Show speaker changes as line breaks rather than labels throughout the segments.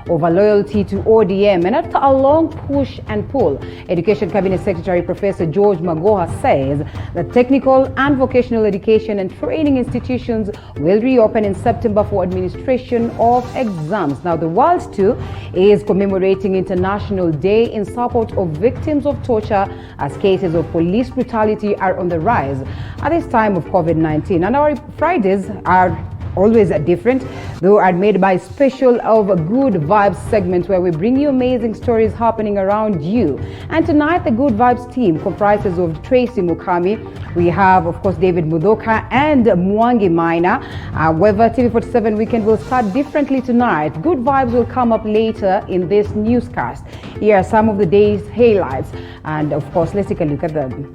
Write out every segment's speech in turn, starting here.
over loyalty to ODM, and after a long push and pull, Education Cabinet Secretary Professor George Magoha says that technical and vocational education and training institutions will reopen in September for administration of exams. Now, the world too is commemorating International Day in support of victims of torture as cases of police brutality are on the rise at this time of COVID-19. And our Fridays are always different, though are made by special of a Good Vibes segment where we bring you amazing stories happening around you. And tonight the Good Vibes team comprises of Tracy Mukami, we have of course David Mudoka and Mwangi Maina. However, TV47 Weekend will start differently tonight. Good Vibes will come up later in this newscast. Here are some of the day's highlights, and of course let's take a look at them.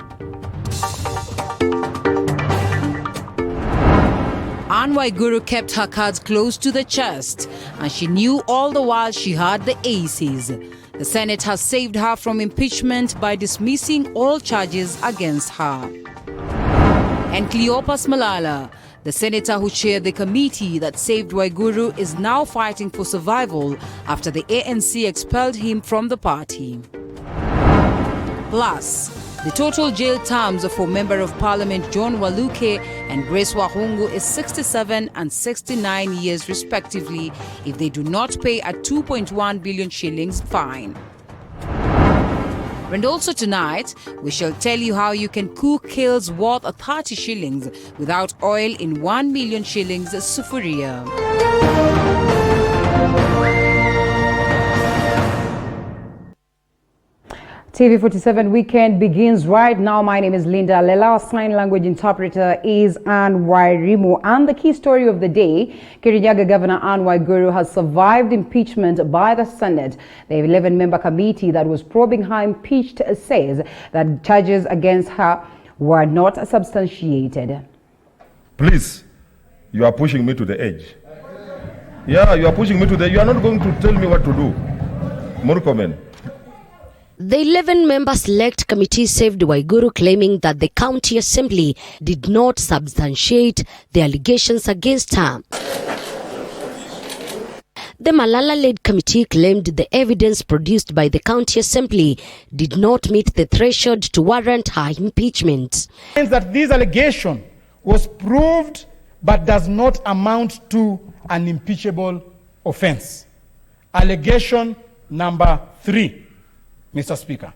Ann Waiguru kept her cards close to the chest, and she knew all the while she had the aces. The Senate has saved her from impeachment by dismissing all charges against her. And Cleophas Malala, the senator who chaired the committee that saved Waiguru, is now fighting for survival after the ANC expelled him from the party. Plus, the total jail terms for Member of Parliament John Waluke and Grace Wahungu is 67 and 69 years respectively if they do not pay a 2.1 billion shillings fine. And also tonight, we shall tell you how you can cook kills worth 30 shillings without oil in 1 million shillings sufuria.
TV47 Weekend begins right now. My name is Linda Lela. Our sign language interpreter is Ann Waiguru. And the key story of the day, Kirinyaga Governor Ann Waiguru has survived impeachment by the Senate. The 11-member committee that was probing her impeached says that charges against her were not substantiated.
Please, you are pushing me to the edge. Yeah, you are pushing me to the edge. You are not going to tell me what to do. More comment.
The 11-member select committee saved Waiguru, claiming that the county assembly did not substantiate the allegations against her. The Malala-led committee claimed the evidence produced by the county assembly did not meet the threshold to warrant her impeachment.
That this allegation was proved but does not amount to an impeachable offense. Allegation number 3. Mr. Speaker.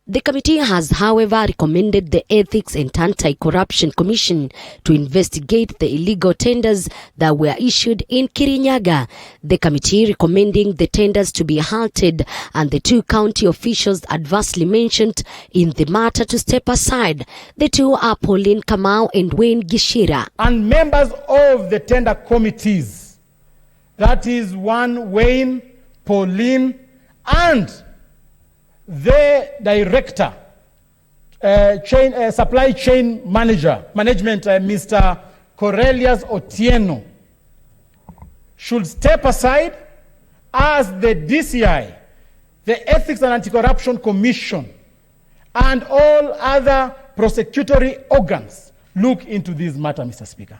The committee has, however, recommended the Ethics and Anti-Corruption Commission to investigate the illegal tenders that were issued in Kirinyaga. The committee recommending the tenders to be halted and the 2 county officials adversely mentioned in the matter to step aside. The 2 are Pauline Kamau and Wayne Gishira.
And members of the tender committees, that is one Wayne, Pauline, and the director, supply chain management, Mr. Cornelius Otieno, should step aside as the DCI, the Ethics and Anti-Corruption Commission, and all other prosecutory organs look into this matter, Mr. Speaker.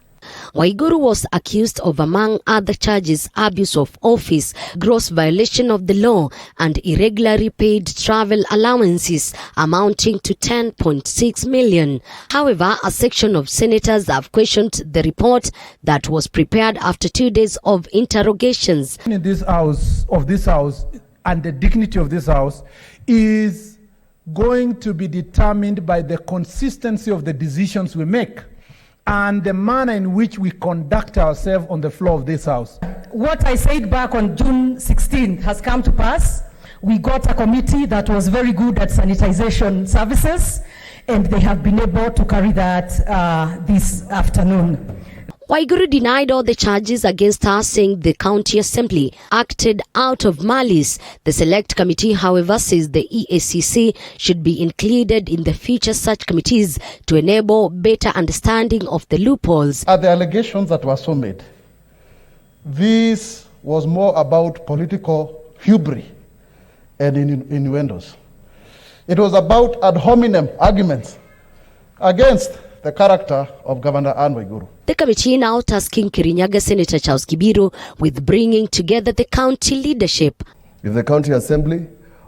Waiguru was accused of, among other charges, abuse of office, gross violation of the law, and irregularly paid travel allowances amounting to 10.6 million. However, a section of senators have questioned the report that was prepared after 2 days of interrogations.
In this house, and the dignity of this house is going to be determined by the consistency of the decisions we make and the manner in which we conduct ourselves on the floor of this house.
What I said back on June 16th has come to pass. We got a committee that was very good at sanitization services, and they have been able to carry that this afternoon.
Waiguru denied all the charges against her, saying the county assembly acted out of malice. The select committee, however, says the EACC should be included in the future such committees to enable better understanding of the loopholes.
Are the allegations that were so made? This was more about political hubris and innuendos. It was about ad hominem arguments against the character of Governor Ann Waiguru.
The committee now tasking Kirinyaga Senator Charles Kibiru with bringing together the county leadership.
If the county assembly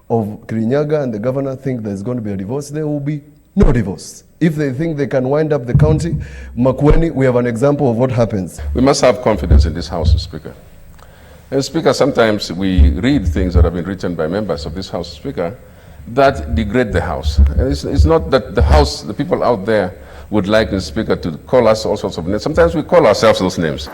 of Kirinyaga and the governor think there's going to be a divorce, there will be no divorce. If they think they can wind up the county, Makueni, we have an example of what happens.
We must have confidence in this House, Speaker. And Speaker, sometimes we read things that have been written by members of this House, Speaker, that degrade the House. And it's not that the House, the people out there would like the Speaker to call us all sorts of names. Sometimes we call ourselves those names.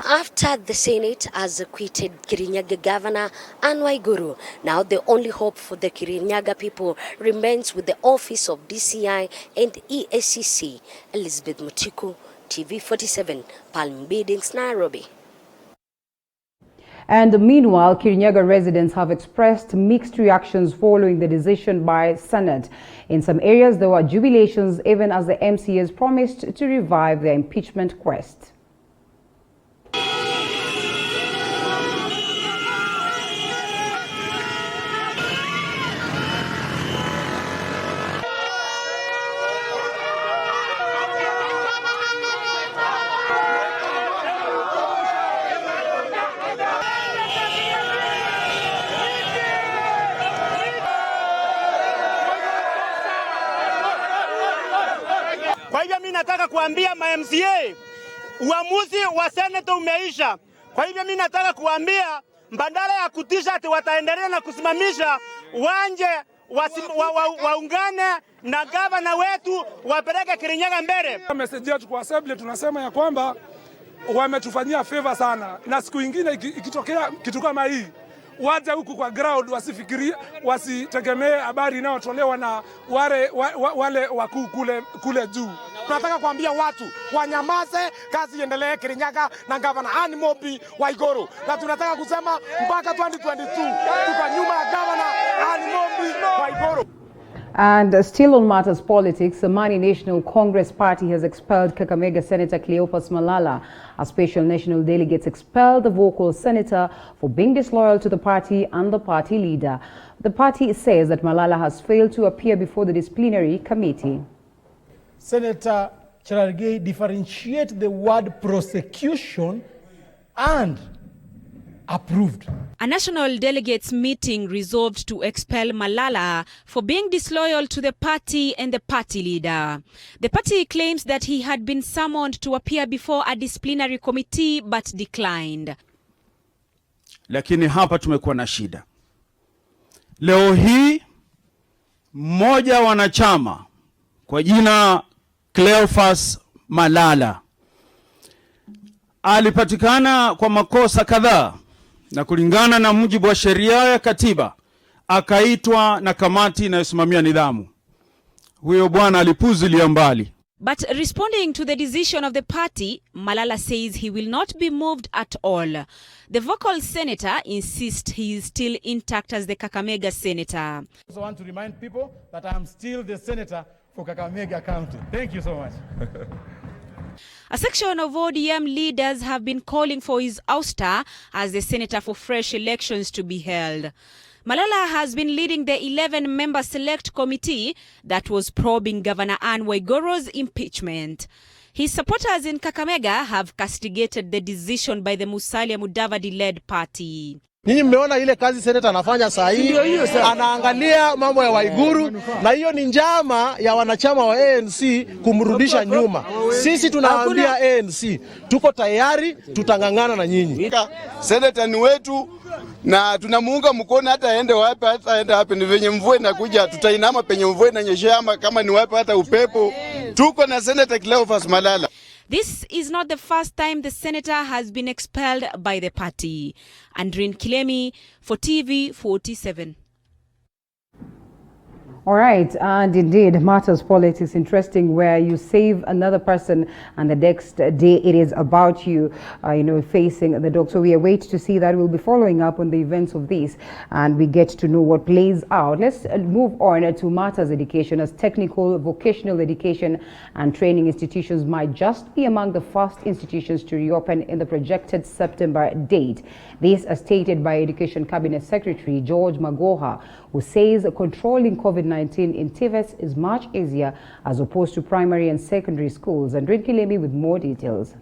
After the Senate has acquitted Kirinyaga Governor Ann Waiguru, now the only hope for the Kirinyaga people remains with the office of DCI and EACC. Elizabeth Mutiku, TV47, Palm Buildings, Nairobi.
And meanwhile, Kirinyaga residents have expressed mixed reactions following the decision by Senate. In some areas, there were jubilations even as the MCAs promised to revive their impeachment quest.
Kwa hivyo mimi nataka kuambia ma-MCA uamuzi wa Senate umeisha. Kwa hivyo mimi nataka kuambia badala ya kutisha ati wataendelea na kusimamisha, wanje waungane na gavana wetu wapeleke Kirinyaga mbele.
Message yetu kwa assembly tunasema ya kwamba wametufanyia favor sana, na siku nyingine ikitokea kitu kama hii waje huku kwa ground, wasifikirie, wasitegemee habari inayotolewa na wale wakuu kule juu.
Tunataka kuambia watu wanyamaze, kazi iendelee Kirinyaga na Governor Ann Waiguru. Na tunataka kusema mpaka 2022 tuko nyuma ya Governor Ann Waiguru.
And still on matters politics, the Mani National Congress Party has expelled Kakamega Senator Cleophas Malala. A special national delegates expelled the vocal senator for being disloyal to the party and the party leader. The party says that Malala has failed to appear before the disciplinary committee.
Senator Cherargei differentiate the word prosecution and approved.
A national delegates meeting resolved to expel Malala for being disloyal to the party and the party leader. The party claims that he had been summoned to appear before a disciplinary committee but declined.
Lakini hapa tumekuwa na shida. Leo hii mmoja wanachama kwa jina Cleophas Malala alipatikana kwa makosa kadhaa, na kulingana na mujibu wa sheria ya katiba akaitwa na kamati inayosimamia nidhamu. Huyo bwana alipuzilia mbali.
But responding to the decision of the party, Malala says he will not be moved at all. The vocal senator insists he is still intact as the Kakamega senator.
I also want to remind people that I am still the senator for Kakamega County. Thank you so much.
A section of ODM leaders have been calling for his ouster as the senator for fresh elections to be held. Malala has been leading the 11-member select committee that was probing Governor Ann Waiguru's impeachment. His supporters in Kakamega have castigated the decision by the Musalia Mudavadi-led party.
Ninyi mmeona ile kazi seneta anafanya saa hii, anaangalia mambo ya Waiguru, na hiyo ni njama ya wanachama wa ANC kumrudisha nyuma. Sisi tunaambia ANC tuko tayari, tutangangana na nyinyi.
Seneta ni wetu na tunamuunga mkono, hata aende wapi, hata aende wapi. Ni venye mvua inakuja tutainama penye mvua inanyesha, ama kama ni wapi hata upepo. Tuko na Senator Cleophas Malala.
This is not the first time the senator has been expelled by the party. Andrin Kilemi for TV47.
All right, and indeed, matters politics interesting, where you save another person and the next day it is about you, facing the dock. So we await to see that. We'll be following up on the events of this and we get to know what plays out. Let's move on to matters education, as technical, vocational education and training institutions might just be among the first institutions to reopen in the projected September date. This as stated by Education Cabinet Secretary George Magoha, who says controlling COVID-19 COVID-19 in TVETs is much easier as opposed to primary and secondary schools. And Rin Kilemi with more details.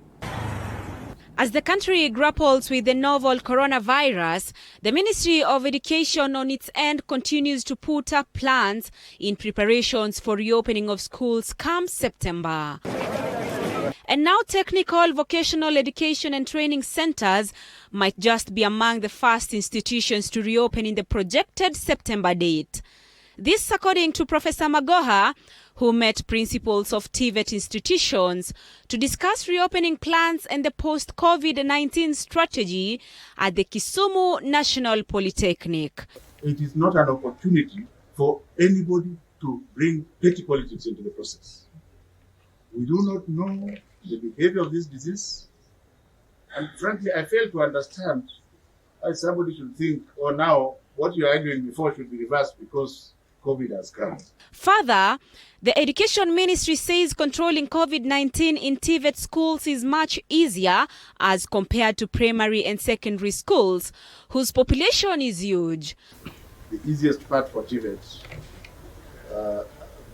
As the country grapples with the novel coronavirus, the Ministry of Education on its end continues to put up plans in preparations for reopening of schools come September. And now technical, vocational education and training centers might just be among the first institutions to reopen in the projected September date. This according to Professor Magoha, who met principals of TVET institutions to discuss reopening plans and the post-COVID-19 strategy at the Kisumu National Polytechnic.
It is not an opportunity for anybody to bring petty politics into the process. We do not know the behavior of this disease, and frankly, I fail to understand why somebody should think, oh, now what you are arguing before should be reversed because COVID has come.
Further, the Education Ministry says controlling COVID-19 in TVET schools is much easier as compared to primary and secondary schools, whose population is huge.
The easiest part for TVET,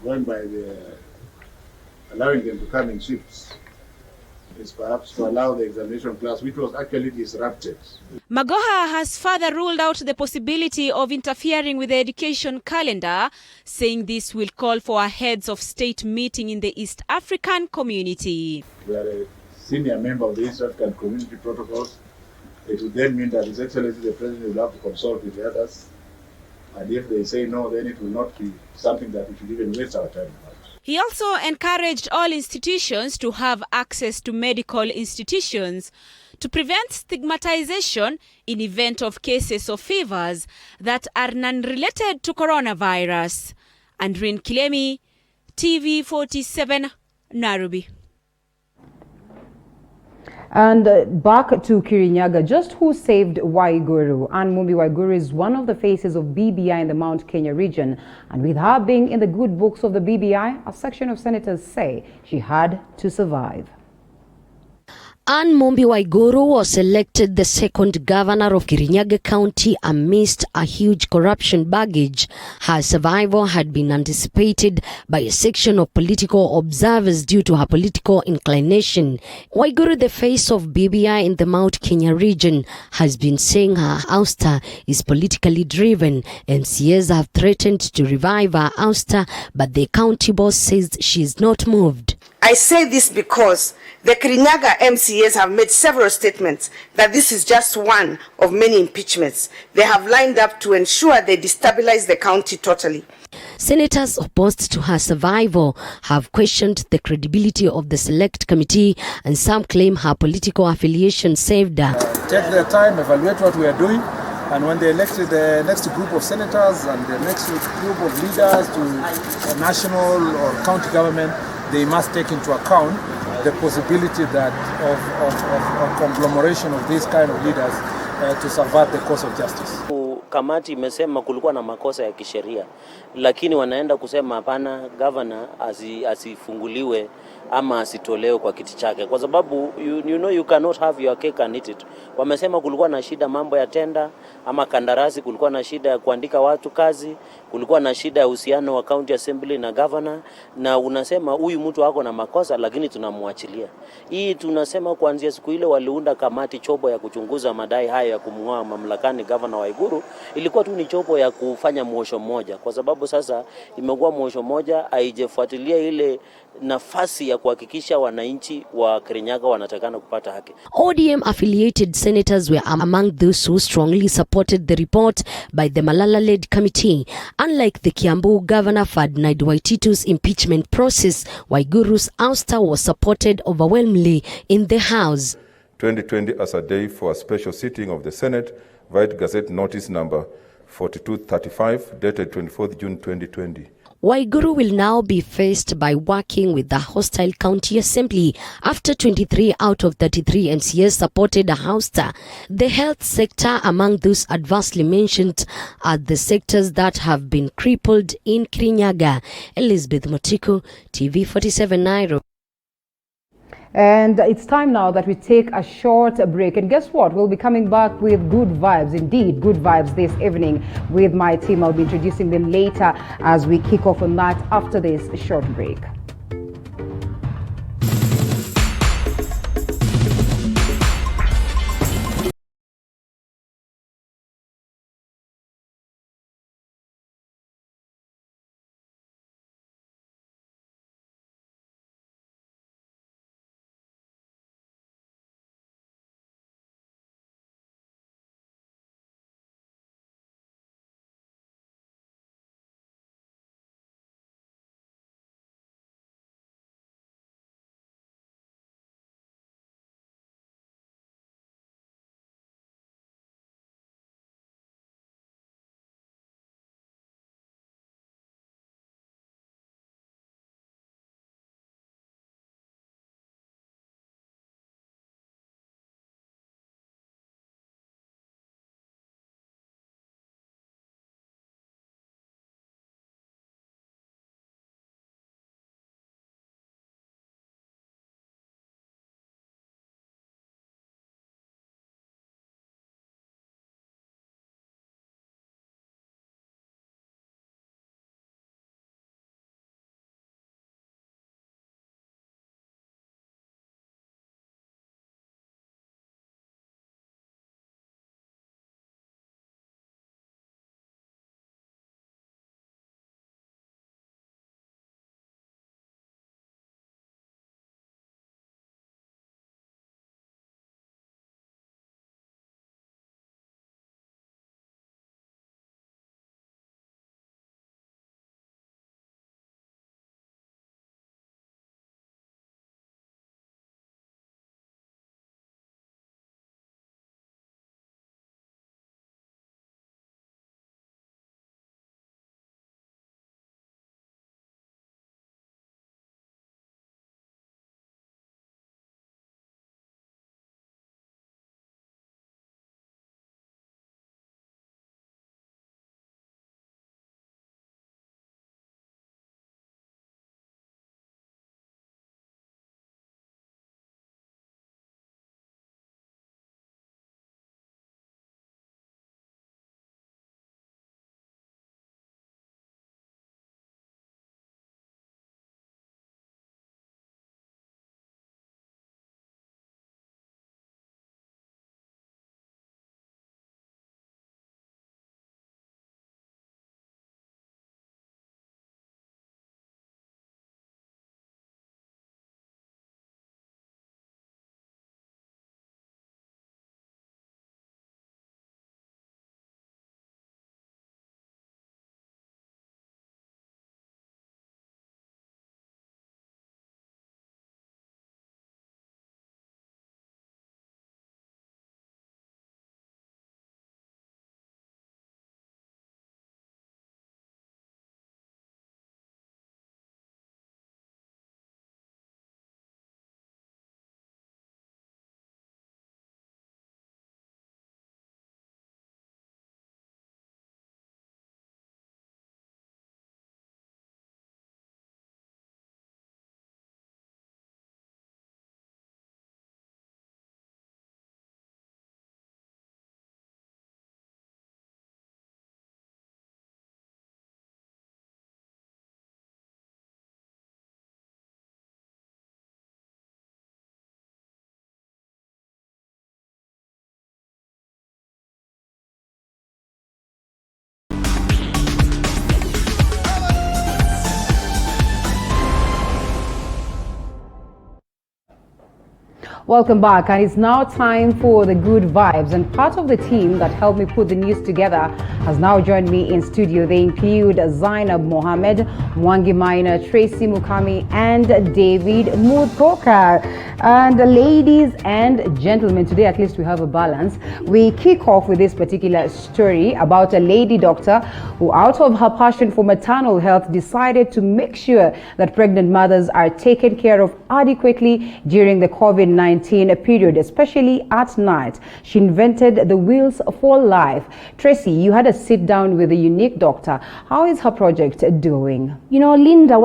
going by allowing them to come in shifts, is perhaps to allow the examination class, which was actually disrupted.
Magoha has further ruled out the possibility of interfering with the education calendar, saying this will call for a heads of state meeting in the East African community.
We are a senior member of the East African community protocols. It would then mean that His Excellency the President will have to consult with the others. And if they say no, then it will not be something that we should even waste our time on.
He also encouraged all institutions to have access to medical institutions to prevent stigmatization in event of cases of fevers that are non-related to coronavirus. Rin Kilemi, TV47, Nairobi.
And back to Kirinyaga, just who saved Waiguru? Ann Waiguru is one of the faces of BBI in the Mount Kenya region. And with her being in the good books of the BBI, a section of senators say she had to survive.
Ann Waiguru was elected the second governor of Kirinyaga County amidst a huge corruption baggage. Her survival had been anticipated by a section of political observers due to her political inclination. Waiguru, the face of BBI in the Mount Kenya region, has been saying her ouster is politically driven. MCAs have threatened to revive her ouster, but the county boss says she is not moved.
I say this because the Kirinyaga MCAs have made several statements that this is just one of many impeachments they have lined up to ensure they destabilize the county totally.
Senators opposed to her survival have questioned the credibility of the select committee, and some claim her political affiliation saved her.
Take their time, evaluate what we are doing, and when they elected the next group of senators and the next group of leaders to national or county government, they must take into account the possibility that of conglomeration of these kind of leaders to subvert the cause of justice.
Kamati imesema kulikuwa na makosa ya kisheria, lakini wanaenda kusema hapana, governor asifunguliwe ama asitolewe kwa kiti chake, kwa sababu you know you cannot have your cake and eat it. Wamesema kulikuwa na shida mambo ya tenda ama kandarasi, kulikuwa na shida ya kuandika watu kazi, kulikuwa na shida ya uhusiano wa county assembly na governor, na unasema huyu mtu wako na makosa lakini tunamwachilia. Hii tunasema kuanzia siku ile waliunda kamati chobo ya kuchunguza madai hayo ya kumng'oa mamlakani governor Waiguru, ilikuwa tu ni chobo ya kufanya mwosho mmoja, kwa sababu sasa imekuwa mwosho mmoja, haijafuatilia ile nafasi ya kuhakikisha wananchi wa Kirinyaga wanatakana kupata haki.
ODM affiliated senators were among those who strongly supported the report by the Malala-led committee. Unlike the Kiambu governor Ferdinand Waititu's impeachment process, Waiguru's ouster was supported overwhelmingly in the House.
2020 as a day for a special sitting of the Senate, White Gazette Notice number 4235, dated 24th June 2020.
Waiguru will now be faced by working with the hostile county assembly after 23 out of 33 MCAs supported a ouster. The health sector among those adversely mentioned are the sectors that have been crippled in Kirinyaga. Elizabeth Motiku, TV47 Nairobi.
And it's time now that we take a short break. And guess what? We'll be coming back with good vibes, indeed, good vibes this evening with my team. I'll be introducing them later as we kick off on that after this short break. Welcome back, and it's now time for the good vibes, and part of the team that helped me put the news together has now joined me in studio. They include Zainab Mohammed, Mwangi Maina, Tracy Mukami, and David Mutokar. And ladies and gentlemen, today at least we have a balance. We kick off with this particular story about a lady doctor who, out of her passion for maternal health, decided to make sure that pregnant mothers are taken care of adequately during the COVID-19 COVID-19 period, especially at night. She invented the Wheels for Life. Tracy, you had a sit down with a unique doctor. How is her project doing?
You know, Linda,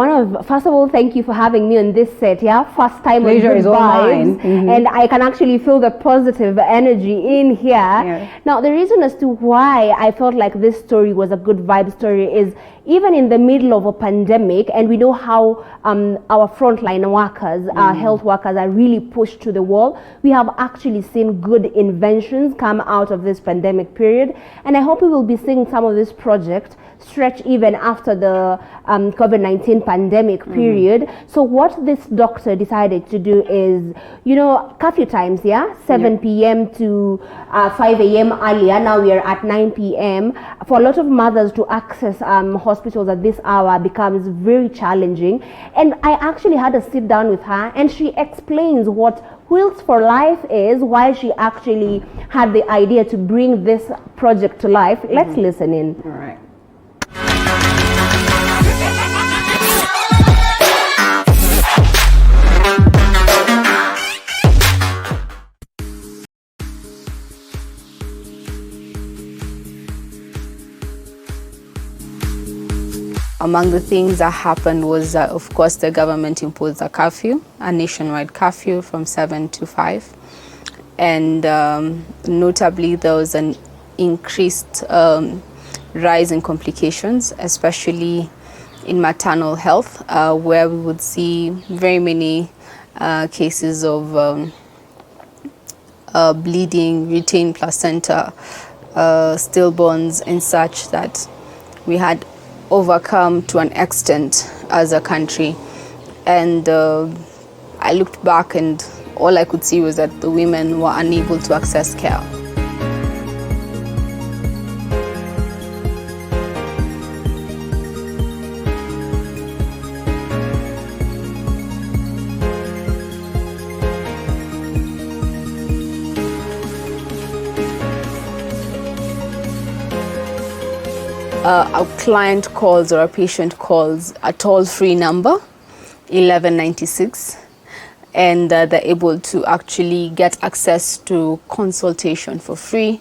first of all, thank you for having me on this set. Yeah, first time on
Pleasure
Good
is all
Vibes,
mine.
and I can actually feel the positive energy in here.
Yeah.
Now, the reason as to why I felt like this story was a good vibe story is even in the middle of a pandemic, and we know how our frontline workers, our health workers are really pushed to the wall, we have actually seen good inventions come out of this pandemic period. And I hope we will be seeing some of this project stretch even after the COVID-19 pandemic period. So what this doctor decided to do is, you know, curfew times, 7 p.m. to 5 a.m. earlier. Now we are at 9 p.m. For a lot of mothers to access hospitals at this hour becomes very challenging. And I actually had a sit down with her, and she explains what Wheels for Life is, why she actually had the idea to bring this project to life. Let's listen in.
All right.
Among the things that happened was, of course, the government imposed a curfew, a nationwide curfew from 7 to 5. And notably, there was an increased rise in complications, especially in maternal health, where we would see very many cases of bleeding, retained placenta, stillborns, and such that we had overcome to an extent as a country. And I looked back, and all I could see was that the women were unable to access care. A client calls or a patient calls a toll-free number, 1196, and they're able to actually get access to consultation for free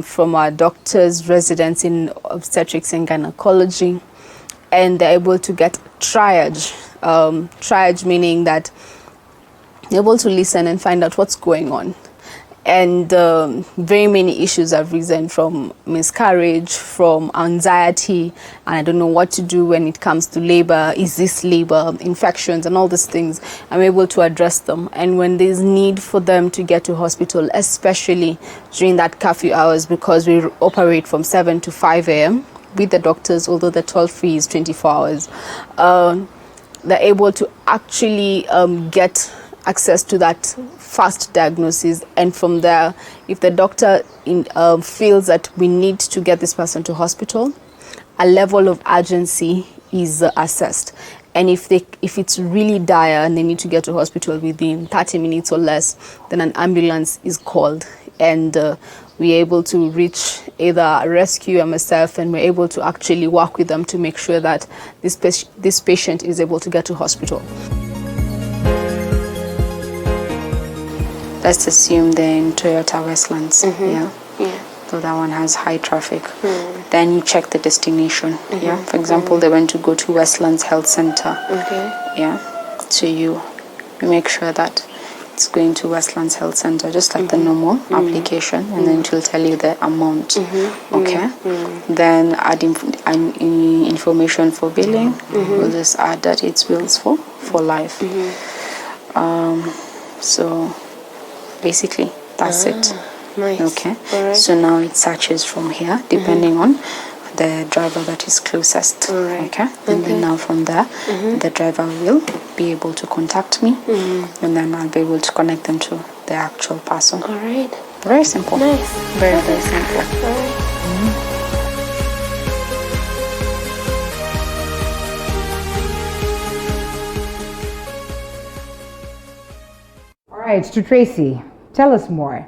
from our doctors, residents in obstetrics and gynecology, and they're able to get triage. Triage meaning that they're able to listen and find out what's going on. And very many issues have risen, from miscarriage, from anxiety, and I don't know what to do when it comes to labor. Is this labor, infections, and all these things? I'm able to address them. And when there's need for them to get to hospital, especially during that curfew hours, because we operate from 7 to 5 a.m. with the doctors, although the toll-free is 24 hours, they're able to actually get access to that fast diagnosis. And from there, if the doctor feels that we need to get this person to hospital, a level of urgency is assessed. And if it's really dire and they need to get to hospital within 30 minutes or less, then an ambulance is called, and we're able to reach either a rescue or myself, and we're able to actually work with them to make sure that this patient is able to get to hospital. Let's assume they're in Toyota Westlands, so that one has high traffic. Then you check the destination, For example, they went to go to Westlands Health Center, So you make sure that it's going to Westlands Health Center, just like the normal application, and then it will tell you the amount, Then add information for billing. We'll just add that it's Wheels for Life. So basically, that's it.
Nice.
Okay.
Right.
So now it searches from here, depending on the driver that is closest.
Right.
Okay. And then now from there, the driver will be able to contact me, and then I'll be able to connect them to the actual person.
All right.
Very simple.
Nice.
Very, very simple.
All right.
All right, to Tracy, tell us more.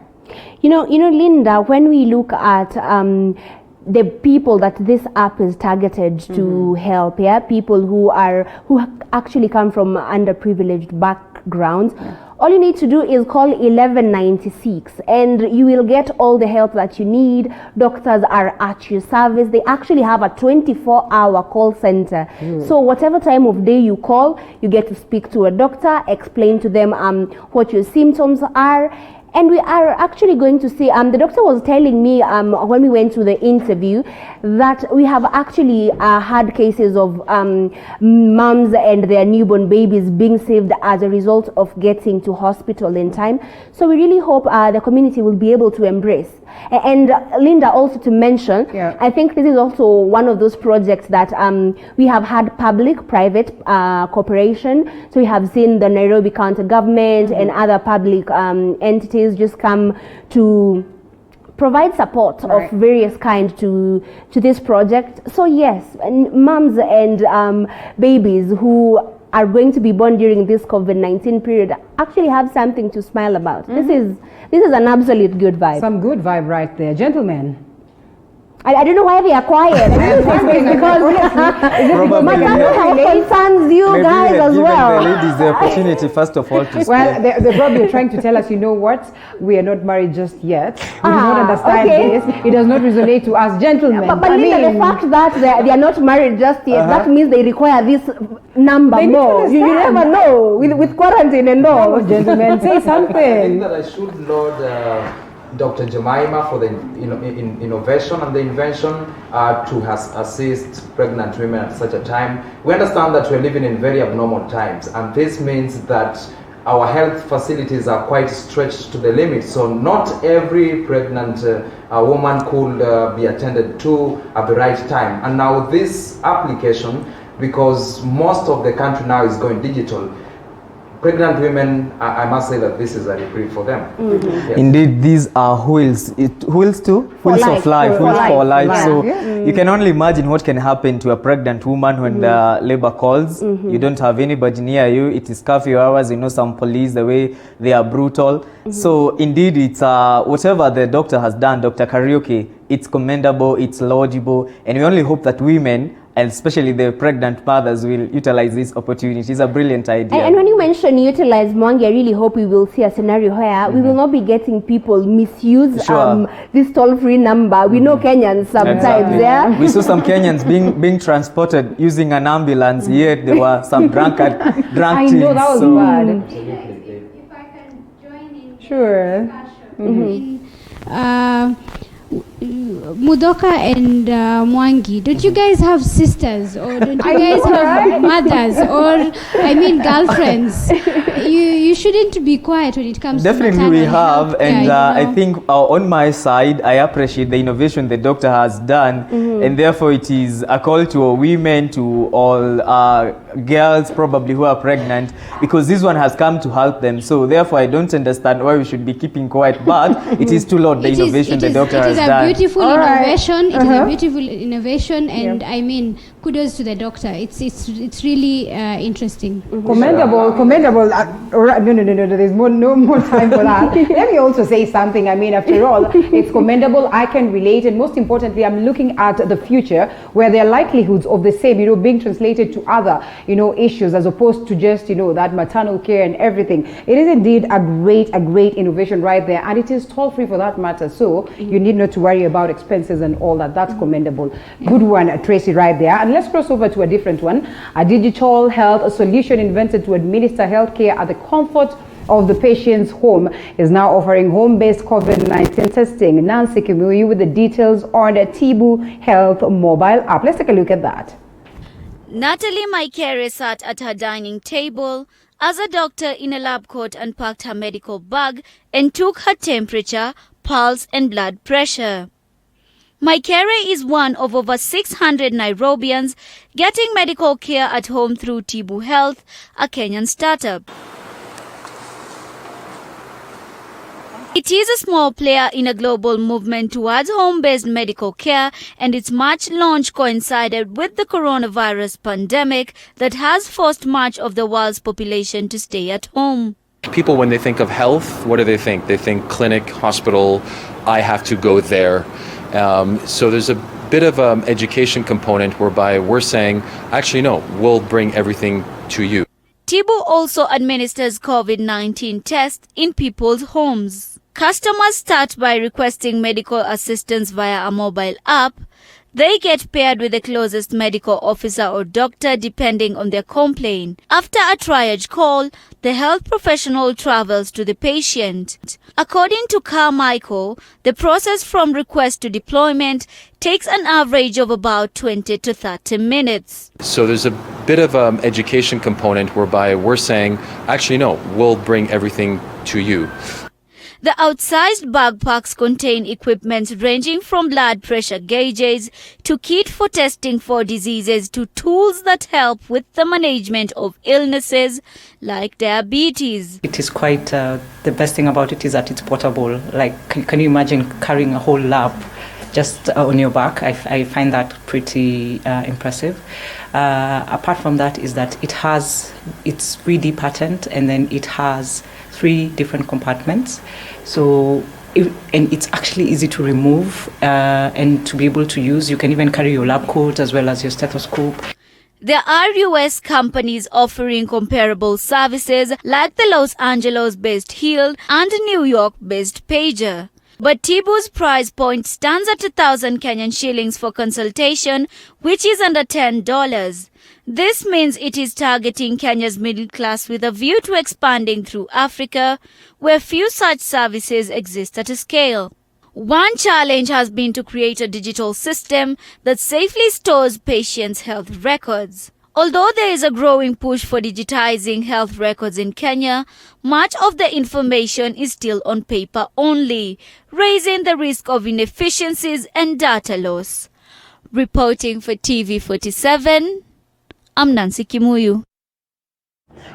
You know, Linda, when we look at the people that this app is targeted to help, people who actually come from underprivileged backgrounds, all you need to do is call 1196 and you will get all the help that you need. Doctors are at your service. They actually have a 24-hour call center. So whatever time of day you call, you get to speak to a doctor, explain to them what your symptoms are. And we are actually going to see, the doctor was telling me when we went to the interview that we have actually had cases of moms and their newborn babies being saved as a result of getting to hospital in time. So we really hope the community will be able to embrace. And Linda, also to mention, I think this is also one of those projects that we have had public-private cooperation. So we have seen the Nairobi County government and other public entities just come to provide support of various kind to this project. So yes, moms and babies who are going to be born during this COVID-19 period actually have something to smile about. This is an absolute good vibe.
Some good vibe right there. Gentlemen.
I don't know why they are quiet. Because maternal health concerns you guys as well.
The ladies the opportunity first of all to speak.
Well, they're probably trying to tell us, you know what, we are not married just yet. We do not understand this. It does not resonate to us, gentlemen.
But Linda, the fact that they are not married just yet, that means they require this number more. You never know with quarantine and all.
Gentlemen, say something.
I think that I should laud Dr. Jemima for the innovation and the invention to assist pregnant women at such a time. We understand that we're living in very abnormal times, and this means that our health facilities are quite stretched to the limit. So not every pregnant woman could be attended to at the right time. And now this application, because most of the country now is going digital, pregnant women, I must say that this is a reprieve for them. Yes. Indeed, these are wheels of life. So you can only imagine what can happen to a pregnant woman when the labor calls. You don't have anybody near you. It is curfew hours. You know, some police, the way they are brutal. So indeed, it's whatever the doctor has done, Dr. Karaoke, it's commendable, it's laudable, and we only hope that women, and especially the pregnant mothers, will utilize this opportunity. It's a brilliant idea.
And when you mention utilize, Mwangi, I really hope we will see a scenario where we will not be getting people misuse this toll-free number. We know Kenyans sometimes,
We saw some Kenyans being transported using an ambulance, yet there were some drunk teens.
I know, that was bad.
If I can join in.
Sure.
Mudoka and Mwangi, don't you guys have sisters, or don't you guys have mothers, or girlfriends? You shouldn't be quiet when it comes
Definitely
to
we have, and I think on my side, I appreciate the innovation the doctor has done, and therefore it is a call to all women, to all girls probably who are pregnant, because this one has come to help them. So therefore I don't understand why we should be keeping quiet, but it is to laud the innovation the doctor has done.
It is a beautiful innovation. It is a beautiful innovation, and kudos to the doctor. It's really interesting.
Commendable. No. There's no more time for that. Let me also say something. After all, it's commendable. I can relate, and most importantly, I'm looking at the future where there are likelihoods of the same, being translated to other, issues, as opposed to just, that maternal care and everything. It is indeed a great innovation right there, and it is toll-free for that matter. So you need not to worry about expenses and all that. That's commendable. Good one, Tracy, right there. And let's cross over to a different one. A digital health solution invented to administer healthcare at the comfort of the patient's home is now offering home-based COVID-19 testing. Nancy Kimuyu with the details on the Tibu Health mobile app. Let's take a look at that.
Natalie Maikere sat at her dining table as a doctor in a lab coat unpacked her medical bag and took her temperature, pulse and blood pressure. Maikere is one of over 600 Nairobians getting medical care at home through Tibu Health, a Kenyan startup. It is a small player in a global movement towards home-based medical care, and its March launch coincided with the coronavirus pandemic that has forced much of the world's population to stay at home.
People, when they think of health, what do they think? They think clinic, hospital, I have to go there. So there's a bit of an education component whereby we're saying, actually, no, we'll bring everything to you.
Tibu also administers COVID-19 tests in people's homes. Customers start by requesting medical assistance via a mobile app. They get paired with the closest medical officer or doctor depending on their complaint. After a triage call, the health professional travels to the patient. According to Carmichael, the process from request to deployment takes an average of about 20 to 30 minutes.
So there's a bit of an education component whereby we're saying, actually, no, we'll bring everything to you.
The outsized backpacks contain equipment ranging from blood pressure gauges to kit for testing for diseases to tools that help with the management of illnesses like diabetes.
It is quite, the best thing about it is that it's portable. Like, can you imagine carrying a whole lab just on your back? I find that pretty impressive. Apart from that is that it's 3D patterned, and then it has 3 different compartments. So, and it's actually easy to remove and to be able to use. You can even carry your lab coat as well as your stethoscope.
There are US companies offering comparable services like the Los Angeles-based Hill and New York-based Pager. But Tibu's price point stands at 1,000 Kenyan shillings for consultation, which is under $10. This means it is targeting Kenya's middle class with a view to expanding through Africa, where few such services exist at a scale. One challenge has been to create a digital system that safely stores patients' health records. Although there is a growing push for digitizing health records in Kenya, much of the information is still on paper only, raising the risk of inefficiencies and data loss. Reporting for TV47, I'm Nancy Kimuyu.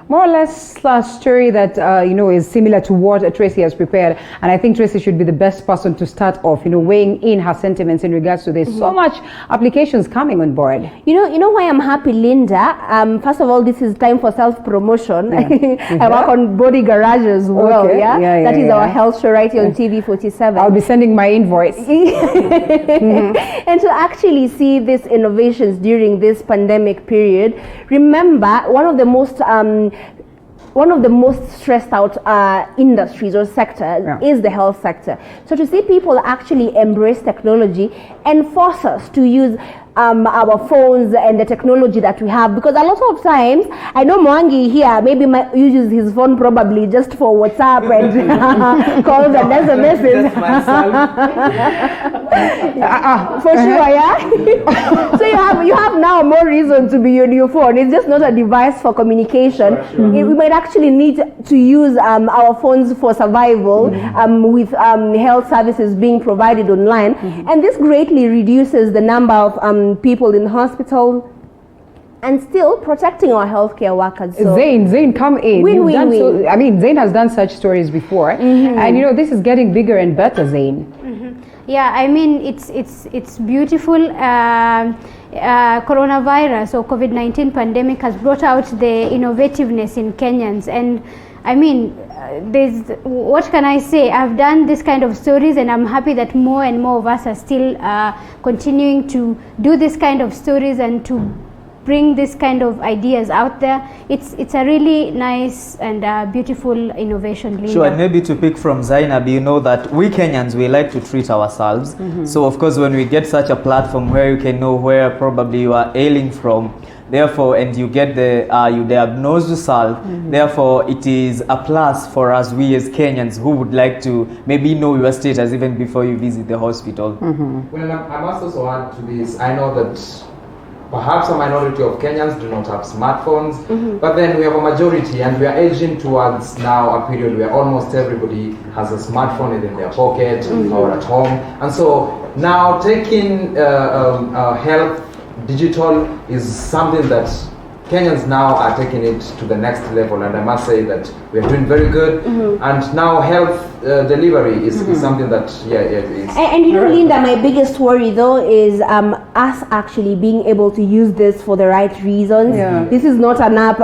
More or less a story that, is similar to what Tracy has prepared. And I think Tracy should be the best person to start off, weighing in her sentiments in regards to this. So much applications coming on board.
You know why I'm happy, Linda? First of all, this is time for self-promotion. Yeah. I work on Body Garage as well.
Okay.
Yeah? That is our health show right here on TV47.
I'll be sending my invoice.
And to actually see these innovations during this pandemic period, remember, one of the most stressed out industries or sectors is the health sector. So to see people actually embrace technology and force us to use our phones and the technology that we have, because a lot of times, I know Mwangi here maybe uses his phone probably just for WhatsApp and calls and SMSs. For sure, yeah. So you have now more reason to be on your phone. It's just not a device for communication. Sure. We might actually need to use our phones for survival with health services being provided online, and this greatly reduces the number of people in hospital and still protecting our healthcare workers. So
Zain, come in.
Win.
Zain has done such stories before, and this is getting bigger and better, Zain.
Yeah, I mean, it's beautiful. Coronavirus or COVID-19 pandemic has brought out the innovativeness in Kenyans, and I mean, what can I say? I've done this kind of stories, and I'm happy that more and more of us are still continuing to do this kind of stories and to bring this kind of ideas out there. It's a really nice and beautiful innovation, Linda.
Sure, and maybe to pick from Zainab, you know that we Kenyans, we like to treat ourselves. So of course, when we get such a platform where you can know where probably you are ailing from, therefore, and you get you diagnose yourself, therefore it is a plus for us, we as Kenyans, who would like to maybe know your status even before you visit the hospital.
Well, I must also add to this, I know that perhaps a minority of Kenyans do not have smartphones, but then we have a majority, and we are edging towards now a period where almost everybody has a smartphone in their pocket or at home. And so now taking health digital is something that Kenyans now are taking it to the next level, and I must say that we We are doing very good. And now health delivery is something that, is.
And you know, Linda, my biggest worry though is us actually being able to use this for the right reasons. This is not an app.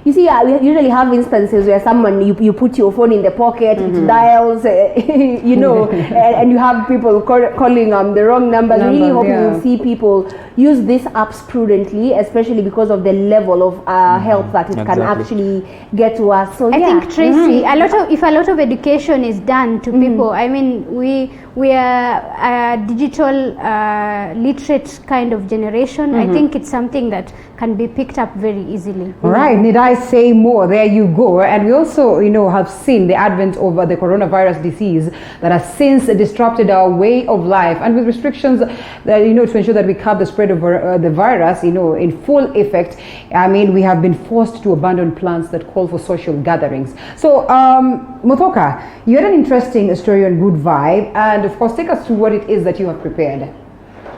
You see, we usually have instances where someone, you put your phone in the pocket, it dials, you know, and you have people calling the wrong numbers. We really hope you will see people use these apps prudently, especially because of the level of help that it can actually get to us. So
I think, Tracy, if a lot of education is done to people, I mean, we are a digital literate kind of generation. I think it's something that can be picked up very easily.
All right, need I say more? There you go. And we also, you know, have seen the advent of the coronavirus disease that has since disrupted our way of life, and with restrictions that, you know, to ensure that we curb the spread of the virus, you know, in full effect. I mean, we have been forced to abandon plans that call for social gatherings. So, Muthoka, you had an interesting story on Good Vibe, and of course, take us through what it is that you have prepared.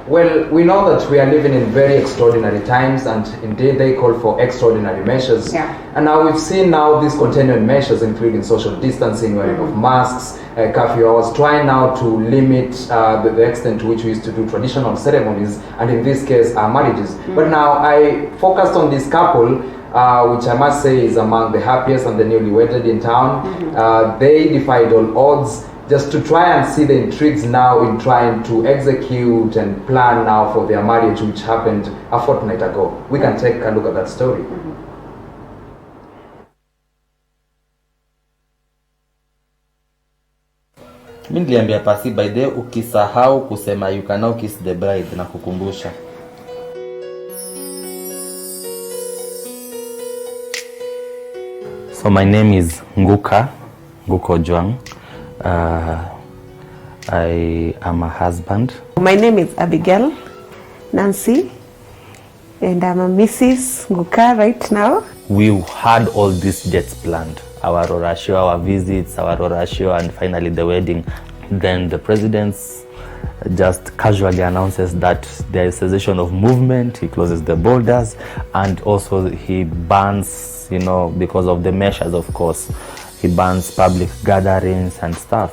Well, we know that we are living in very extraordinary times, and indeed they call for extraordinary measures. And now we've seen now these containment measures, including social distancing, wearing of masks, curfew hours, trying now to limit the extent to which we used to do traditional ceremonies, and in this case, our marriages. But now I focused on this couple, which I must say is among the happiest and the newly wedded in town. They defied all odds, just to try and see the intrigues now in trying to execute and plan now for their marriage, which happened a fortnight ago. We can take a look at that story.
Mimi niliambia Pasi, by the ukisahau kusema you can now kiss the bride na kukumbusha. So my name is Nguka Juang. I am a husband.
My name is Abigail Nancy, and I'm a Mrs. Nguka right now.
We had all these dates planned. Our Aurora show, our visits, our Aurora show, and finally the wedding. Then the president just casually announces that there is cessation of movement. He closes the borders, and also he bans, you know, because of the measures, of course, he bans public gatherings and stuff.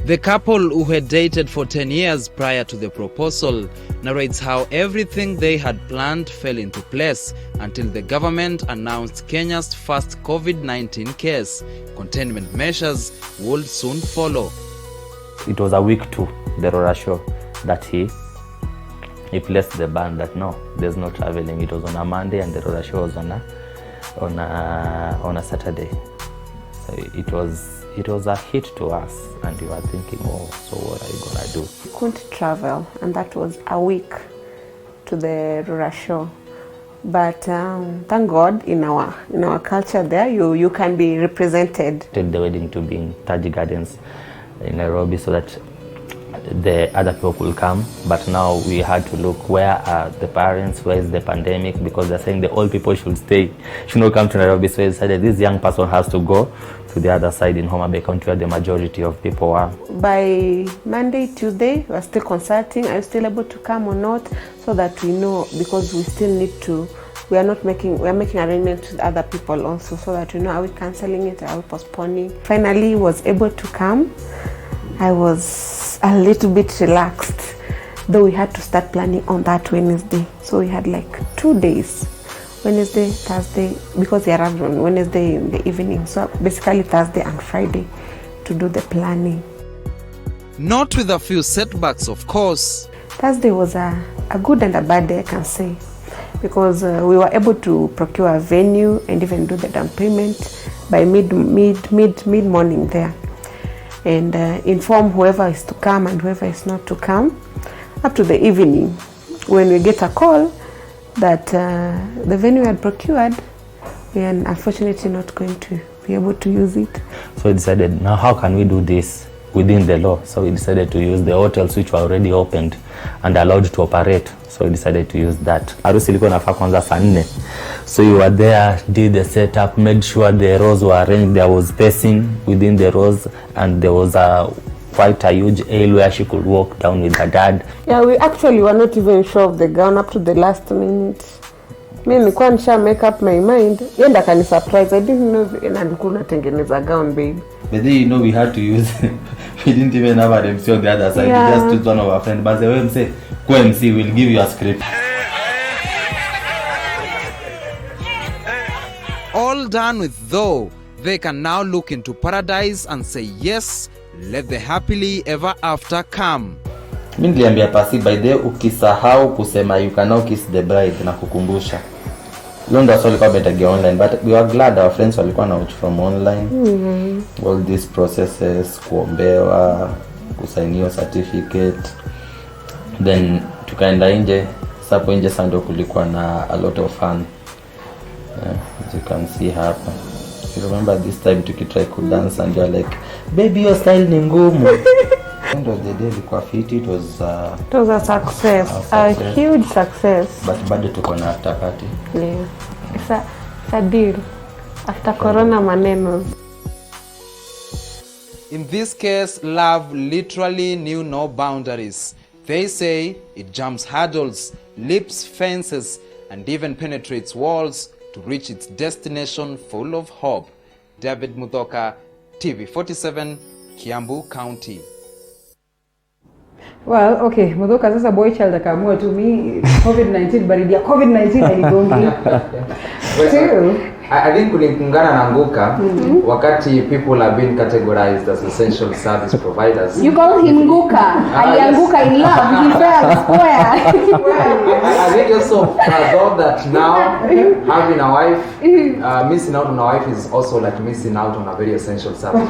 The couple, who had dated for 10 years prior to the proposal, narrates how everything they had planned fell into place until the government announced Kenya's first COVID-19 case. Containment measures would soon follow.
It was a week to the Aurora show that he placed the ban that no, there's no traveling. It was on a Monday and the Aurora show was on a Saturday. So it was a hit to us, and we were thinking, oh, so what are you gonna do?
We couldn't travel, and that was a week to the Aurora show. But thank God, in our culture there, you can be represented.
The wedding to be in Taji Gardens in Nairobi so that the other people could come, but now we had to look, where are the parents, where is the pandemic, because they're saying the old people should stay, should not come to Nairobi. So we decided this young person has to go to the other side in Homa Bay County where the majority of people are.
By Monday, Tuesday, we're still consulting, are you still able to come or not, so that we know, because we still need to, we're making arrangements with other people also, so that we know, are we cancelling it, are we postponing. Finally was able to come. I was a little bit relaxed, though we had to start planning on that Wednesday. So we had like 2 days, Wednesday, Thursday, because they arrived on Wednesday in the evening. So basically Thursday and Friday to do the planning.
Not with a few setbacks, of course.
Thursday was a good and a bad day, I can say, because we were able to procure a venue and even do the down payment by mid-morning there. And inform whoever is to come and whoever is not to come up to the evening, when we get a call that the venue had procured, we are unfortunately not going to be able to use it.
So we decided, now how can we do this within the law? So we decided to use the hotels which were already opened and allowed to operate. So we decided to use that. Harusi ilikuwa inafaa kwanza saa 4. So you were there, did the setup, made sure the rows were arranged, there was spacing within the rows, and there was quite a huge aisle where she could walk down with her dad.
Yeah, we actually were not even sure of the gown up to the last minute. Mimi nilikuwa nisha make up my mind. Yenda kani surprise. I didn't know nilikuwa natengeneza gown baby.
But then you know we had to use we didn't even have an MC on the other side.
Yeah.
We just used one of our friends. But the way say, go MC, we'll give you a script.
All done with though, they can now look into paradise and say yes, let the happily ever after come.
Mimi niliambia Pasi by the ukisahau kusema you can now kiss the bride na kukumbusha. Ndo swali kwa better online, but we are glad our friends walikuwa na watch from online. All these processes, kuombewa, kusainiwa certificate. Then tukaenda nje, sapo nje sando kulikuwa na a lot of fun. As you can see hapa. You remember this time tukitry to dance and you're like, baby your style ni ngumu. End of the day ilikuwa fit, it was
a success. A huge success.
But bado tuko na after party.
Yeah. It's a deal. After corona maneno.
In this case, love literally knew no boundaries. They say it jumps hurdles, leaps fences, and even penetrates walls to reach its destination full of hope. David Muthoka, TV47, Kiambu County.
Well, okay, Muthoka sasa boy child akaamua tu mi COVID-19 baridi ya COVID-19 haigongi.
I think kulingana na Nguka, wakati people have been categorized as essential service providers.
You call him Nguka. Alianguka in love. He fell square.
I think also thought that now having a wife, missing out on a wife is also like missing out on a very essential service.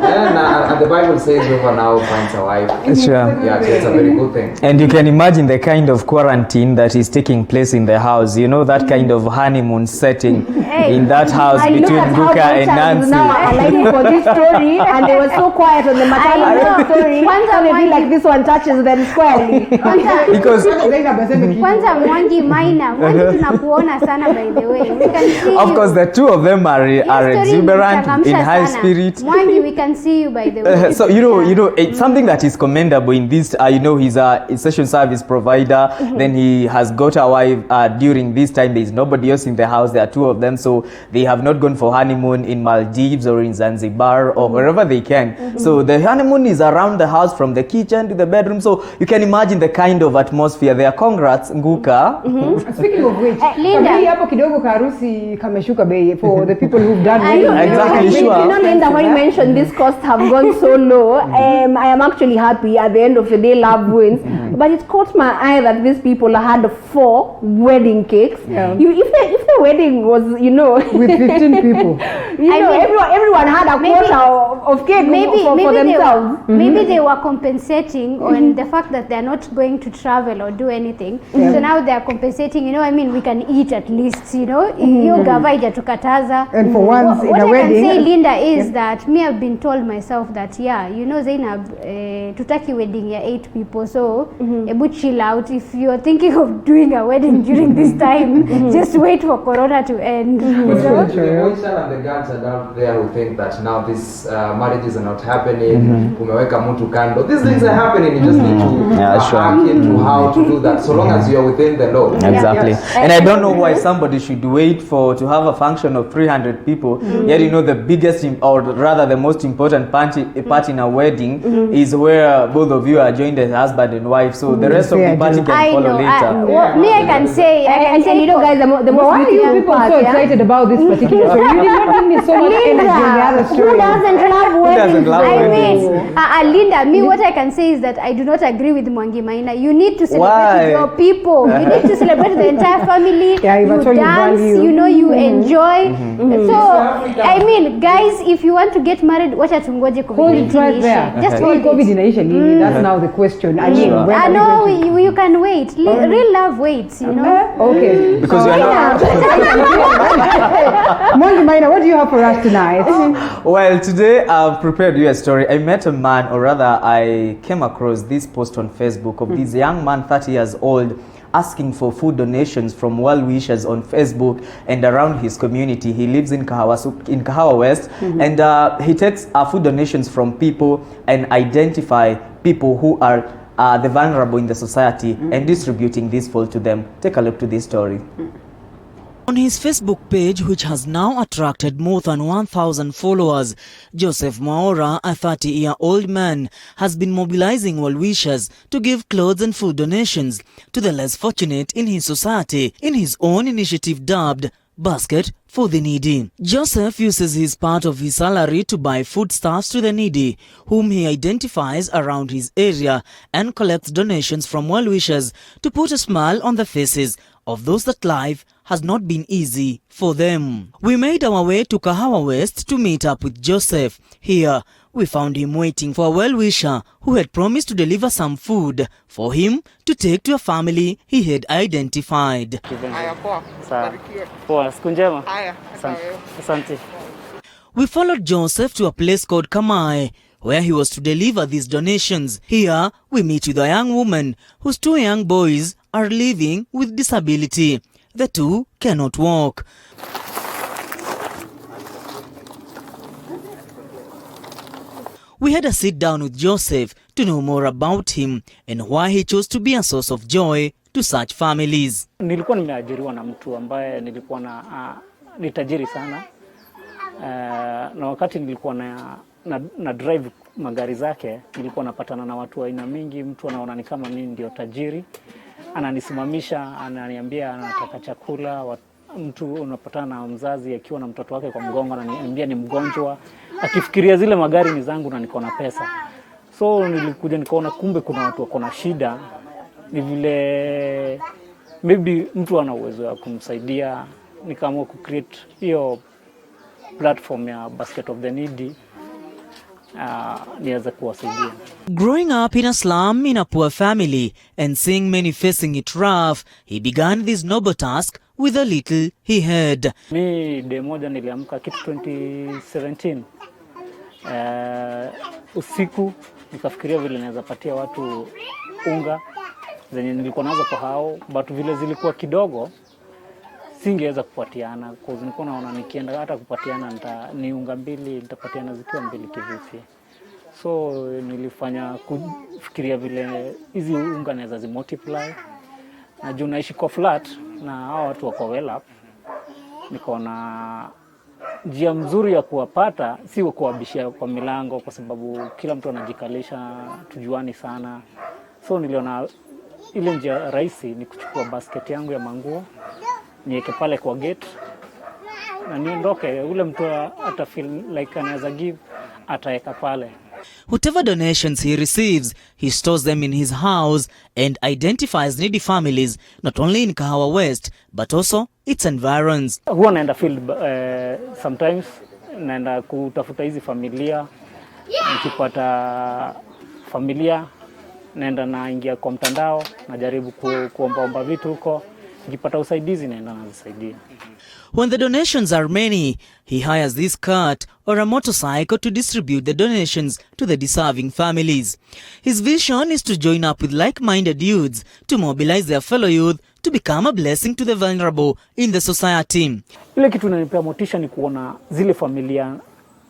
And the Bible says whoever now finds a wife,
Sure.
yeah, it's a very good thing.
And you can imagine the kind of quarantine that is taking place in the house. You know, that kind of honeymoon setting in that house between Nguka and Nancy.
Now I like for this story, and they were so quiet on the maternal story.
Kwanza they feel like this one touches them squarely.
Because
Kwanza Mwangi Maina, Mwangi tunakuona sana by the way. We can see
of
you.
course the two of them are exuberant, in high
sana.
spirit.
Mwangi, we can see you by the way.
So you know it's something that is commendable in this. You know, he's a essential service provider. Then he has got a wife during this time. There is nobody else in the house. There are two of them, so they have not gone for honeymoon in Maldives or in Zanzibar or wherever they can. So the honeymoon is around the house, from the kitchen to the bedroom. So you can imagine the kind of atmosphere there. Congrats, Nguka.
Speaking of which,
Linda,
hapo kidogo karusi kameshuka bei for the people who've done
I know,
exactly,
you
sure.
know, Linda, when you mentioned these costs have gone so low, I am actually happy. At the end of the day, love wins. But it caught my eye that these people had 4 wedding cakes.
Yeah.
If the wedding was, you know,
with 15 people,
everyone had a quota of cake for themselves. Maybe they were compensating on the fact that they're not going to travel or do anything. So now they're compensating. You know, I mean, we can eat at least. You know, hiyo gava haijtukataza.
And for once in a wedding,
what I can say, Linda, is that me, I've been told myself that you know, Zainab, tutaki wedding ya 8 people, so ebu chill out. If you're thinking of doing a wedding during this time, just wait for Corona to end.
The boys and the girls are out there who think that now these marriages are not happening. Kumeweka mtu kando. These things are happening. You just need to hack into how to do that. So long as you are within the law.
Exactly. And I don't know why somebody should wait to have a function of 300 people. Yet you know the biggest or rather the most important part in a wedding is where both of you are joined as husband and wife. So the rest of the party can follow later.
Me, I can say, you know, guys, the most
why are you people
part,
so excited about this particular story? You did not give me so much energy on the other story.
Who doesn't love weddings?
love weddings?
Linda, me, what I can say is that I do not agree with Mwangi Maina. You need to celebrate
Why?
with your people. You need to celebrate the entire family. You dance, you know, you enjoy. So, I mean, guys, if you want to get married, wacha tungoje COVID.
Hold it right there.
Just hold
COVID
it.
inaisha lini? That's now the question. I mean, when
I
are we
know
going to-
you can wait. Real love waits, you know.
Okay.
Because you are not.
Mwangi Maina, what do you have for us tonight?
Well, today I've prepared you a story. I met a man, or rather I came across this post on Facebook of this young man, 30 years old, asking for food donations from well-wishers on Facebook and around his community. He lives in Kahawa West, and he takes food donations from people and identify people who are the vulnerable in the society and distributing this food to them. Take a look to this story.
On his Facebook page, which has now attracted more than 1,000 followers, Joseph Mwaura, a 30-year-old man, has been mobilizing well-wishers to give clothes and food donations to the less fortunate in his society in his own initiative dubbed Basket for the Needy. Joseph uses his part of his salary to buy foodstuffs to the needy, whom he identifies around his area, and collects donations from well-wishers to put a smile on the faces of those that life has not been easy for them. We made our way to Kahawa West to meet up with Joseph. Here, we found him waiting for a well-wisher who had promised to deliver some food for him to take to a family he had identified. We followed Joseph to a place called Kamai, where he was to deliver these donations. Here, we meet with a young woman whose 2 young boys are living with disability. The 2 cannot walk. We had a sit down with Joseph to know more about him and why he chose to be a source of joy to such families.
Nilikuwa nimeajiriwa na mtu ambaye nilikuwa ni tajiri sana. Na wakati nilikuwa na drive magari zake, nilikuwa napatana na watu wa aina mingi. Mtu anaona ni kama mimi ndio tajiri, ananisimamisha, ananiambia anataka chakula. Mtu unapatana na mzazi akiwa na mtoto wake kwa mgongo, ananiambia ni mgonjwa, akifikiria zile magari ni zangu na niko na pesa. So nilikuja nikaona kumbe kuna watu wako na shida, ni vile maybe mtu ana uwezo wa kumsaidia. Nikaamua ku create hiyo platform ya Basket of the Needy.
Growing up in a slum in a poor family and seeing many facing it rough, he began this noble task with a little he had.
Mi day moja niliamka kitu 2017. Usiku nikafikiria vile naweza patia watu unga zenye nilikuwa nazo kwa hao, but vile zilikuwa kidogo singeweza kupatiana, kwa sababu nilikuwa naona nikienda hata kupatiana ni unga 2 nitapatiana zikiwa 2 kivipi. So nilifanya kufikiria vile hizi unga naweza zimultiply. Na juu naishi kwa flat na hao watu wako well up, nikaona njia mzuri ya kuwapata si kuwabishia kwa milango, kwa sababu kila mtu anajikalisha, tujuani sana. So niliona ile njia rahisi ni kuchukua basket yangu ya manguo, niweke pale kwa gate na niondoke. Ule mtu ata feel like anaweza give, ataweka pale.
Whatever donations he receives, he stores them in his house and identifies needy families not only in Kahawa West but also its environs.
Huwa naenda field sometimes, naenda kutafuta hizi familia. Nikipata familia naenda naingia kwa mtandao, najaribu kuomba vitu huko. Nikipata usaidizi naenda nazisaidia.
When the donations are many, he hires this cart or a motorcycle to distribute the donations to the deserving families. His vision is to join up with like-minded youths to mobilize their fellow youth to become a blessing to the vulnerable in the society.
Ile kitu inanipea motisha ni kuona zile familia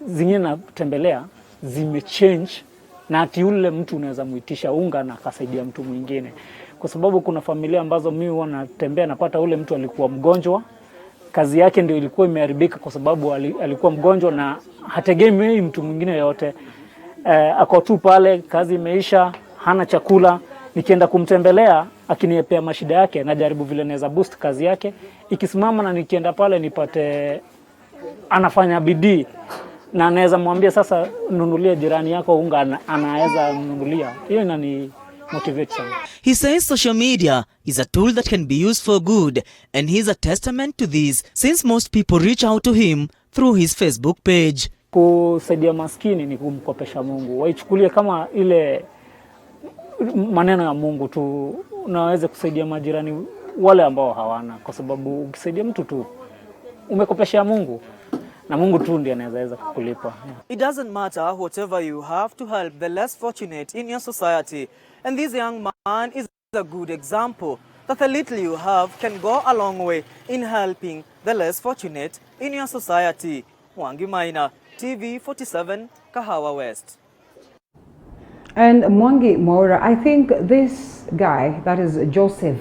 zingine natembelea zimechange, na ati yule mtu unaweza muitisha unga na akasaidia mtu mwingine. Kwa sababu kuna familia ambazo mimi huwa natembea napata ule mtu alikuwa mgonjwa, kazi yake ndio ilikuwa imeharibika kwa sababu alikuwa mgonjwa na hategemei mtu mwingine yote. Ako tu pale, kazi imeisha, hana chakula. Nikienda kumtembelea akiniepea mashida yake, najaribu vile naweza boost kazi yake. Ikisimama na nikienda pale nipate anafanya bidii, na naweza mwambia sasa nunulia jirani yako unga, anaweza nunulia. Hiyo inani motivate sana.
He says social media is a tool that can be used for good, and he is a testament to this since most people reach out to him through his Facebook page.
Kusaidia maskini ni kumkopesha Mungu. Waichukulie kama ile maneno ya Mungu tu. Unaweza kusaidia majirani wale ambao hawana, kwa sababu ukisaidia mtu tu umekopesha Mungu, na Mungu tu ndiye anaweza kukulipa.
It doesn't matter whatever you have to help the less fortunate in your society. And this young man is a good example that the little you have can go a long way in helping the less fortunate in your society. Wangi Maina, TV47, Kahawa West.
And Mwangi Maura, I think this guy, that is Joseph,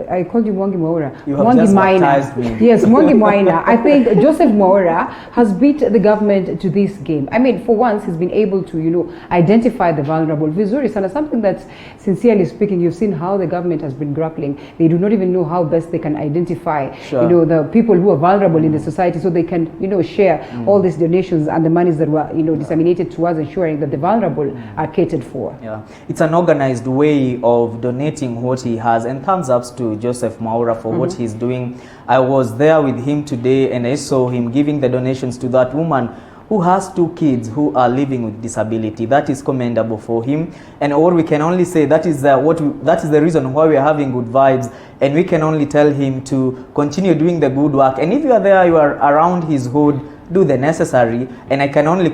I called you Mwangi Maura.
You have
Mwangi
just
Maina.
baptized me.
Yes, Mwangi Maina. I think Joseph Maura has beat the government to this game. I mean, for once, he's been able to, you know, identify the vulnerable. Vizuri sana, something that's, sincerely speaking, you've seen how the government has been grappling. They do not even know how best they can identify, you know, the people who are vulnerable in the society, so they can, you know, share all these donations and the monies that were, you know, disseminated to us, ensuring that the vulnerable are catered for.
Yeah, it's an organized way of donating what he has, and thumbs up to Joseph Maura for what he's doing. I was there with him today and I saw him giving the donations to that woman who has 2 kids who are living with disability. That is commendable for him, and what we can only say, that is the reason why we are having good vibes, and we can only tell him to continue doing the good work. And if you are there, you are around his hood, do the necessary. And I can only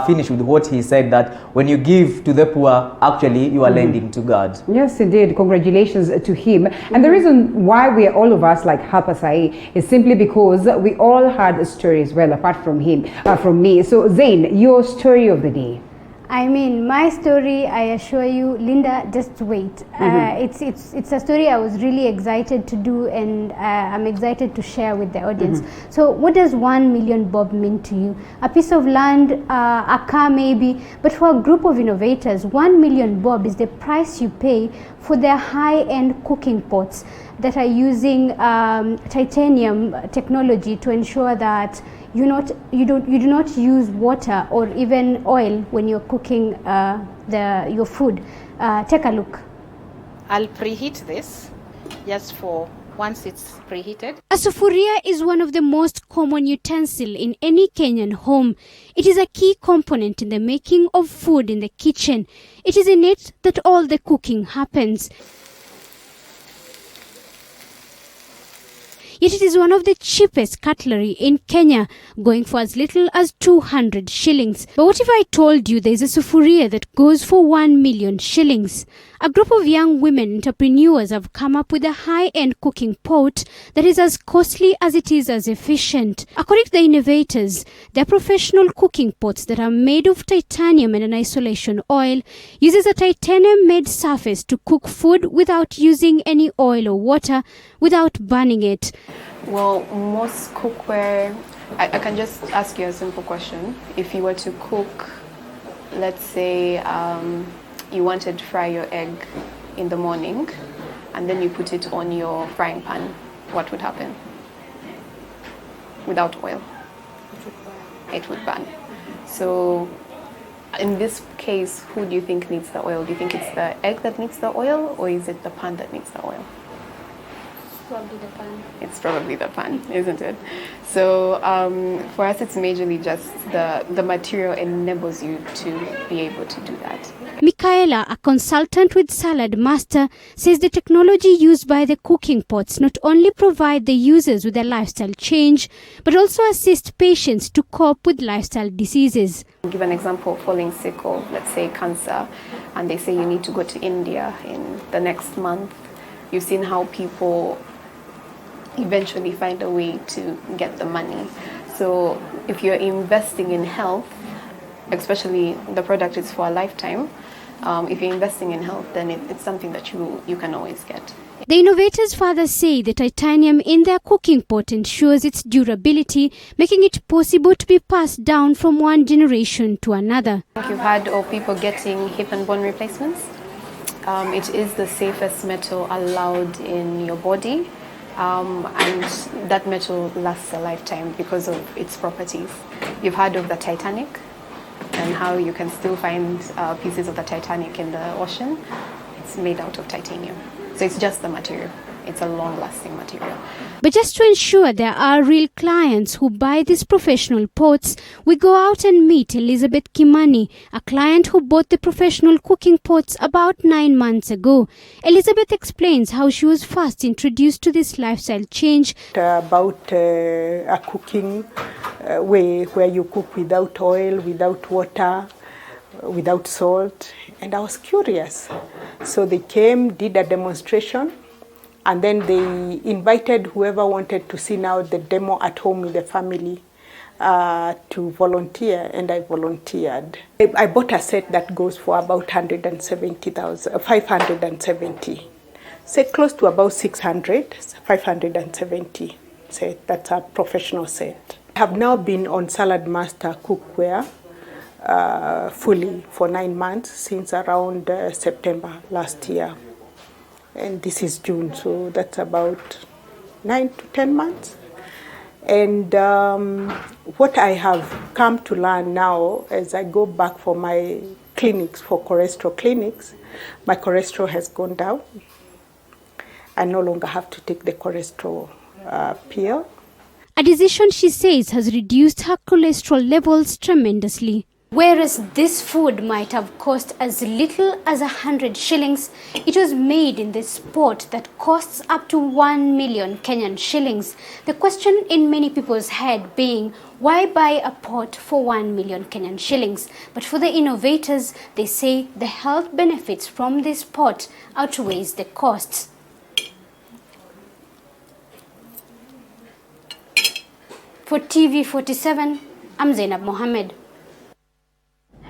finish with what he said, that when you give to the poor, actually you are lending to God.
Yes, indeed. Congratulations to him. And the reason why we are all of us like Hapasai is simply because we all had stories, well, apart from him, from me. So Zain, your story of the day.
I mean, my story, I assure you, Linda, just wait. It's a story I was really excited to do, and I'm excited to share with the audience. So what does 1 million bob mean to you? A piece of land, a car maybe, but for a group of innovators, 1 million bob is the price you pay for their high-end cooking pots that are using titanium technology to ensure that you do not use water or even oil when you're cooking your food. Take a look.
I'll preheat this just for once it's preheated.
A sufuria is one of the most common utensils in any Kenyan home. It is a key component in the making of food in the kitchen. It is in it that all the cooking happens. Yet it is one of the cheapest cutlery in Kenya, going for as little as 200 shillings. But what if I told you there is a sufuria that goes for 1 million shillings? A group of young women entrepreneurs have come up with a high-end cooking pot that is as costly as it is as efficient. According to the innovators, their professional cooking pots that are made of titanium and an isolation oil uses a titanium-made surface to cook food without using any oil or water, without burning it.
Well, most cookware, I can just ask you a simple question. If you were to cook, let's say, you wanted to fry your egg in the morning and then you put it on your frying pan, what would happen? Without oil? It would burn. So in this case, who do you think needs the oil? Do you think it's the egg that needs the oil, or is it the pan that needs the oil?
Probably the pan.
It's probably the pan, isn't it? So for us, it's majorly just the material enables you to be able to do that.
Michaela, a consultant with Salad Master, says the technology used by the cooking pots not only provide the users with a lifestyle change, but also assist patients to cope with lifestyle diseases.
I'll give an example of falling sick of, let's say, cancer, and they say you need to go to India in the next month. You've seen how people eventually find a way to get the money. So if you're investing in health, especially the product is for a lifetime, if you're investing in health, then it's something that you can always get.
The innovators further say the titanium in their cooking pot ensures its durability, making it possible to be passed down from one generation to another.
You've heard of people getting hip and bone replacements. It is the safest metal allowed in your body, and that metal lasts a lifetime because of its properties. You've heard of the Titanic and how you can still find pieces of the Titanic in the ocean. It's made out of titanium. So it's just the material. It's a long-lasting material.
But just to ensure there are real clients who buy these professional pots, we go out and meet Elizabeth Kimani, a client who bought the professional cooking pots about 9 months ago. Elizabeth explains how she was first introduced to this lifestyle change.
About a cooking way where you cook without oil, without water, without salt, and I was curious. So they came, did a demonstration, and then they invited whoever wanted to see now the demo at home with the family. to volunteer, and I volunteered. I bought a set that goes for about 570. Say close to about 600, 570 set. That's a professional set. I have now been on Salad Master cookware fully for 9 months, since around September last year. And this is June, so that's about 9 to 10 months. And what I have come to learn now, as I go back for my clinics, for cholesterol clinics, my cholesterol has gone down. I no longer have to take the cholesterol pill.
A decision she says has reduced her cholesterol levels tremendously. Whereas this food might have cost as little as 100 shillings, it was made in this pot that costs up to 1 million Kenyan shillings. The question in many people's head being, why buy a pot for 1 million Kenyan shillings? But for the innovators, they say the health benefits from this pot outweighs the costs. For TV47, I'm Zainab Mohammed.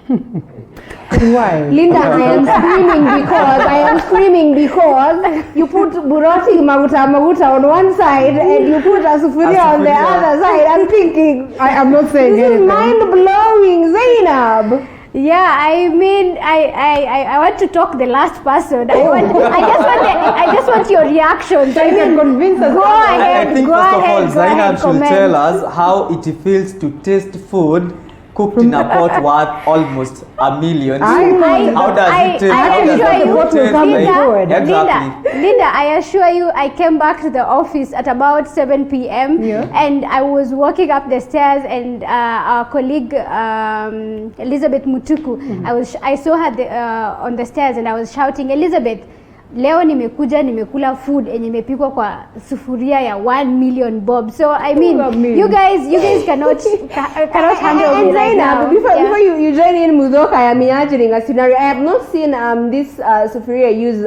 Why?
Linda, I am screaming because you put buroti maguta on one side and you put a sufuria on the other side. I'm thinking,
I'm not saying
this
anything.
is mind-blowing, Zainab. Yeah, I mean, I want to talk the last person. I just want your reaction. So I mean, convince us. Go ahead.
I think first of all, Zainab should tell us how it feels to taste food cooked in a pot worth almost $1 million. How does it taste?
Linda, I assure you, I came back to the office at about 7 p.m. And I was walking up the stairs, and our colleague Elizabeth Mutuku, I saw her on the stairs, and I was shouting, Elizabeth, leo nimekula food and imepikwa kwa sufuria ya 1 million bob. So I mean, you guys cannot handle it right now.
Before you join in, Muzoka, I am imagining a scenario. I have not seen this sufuria use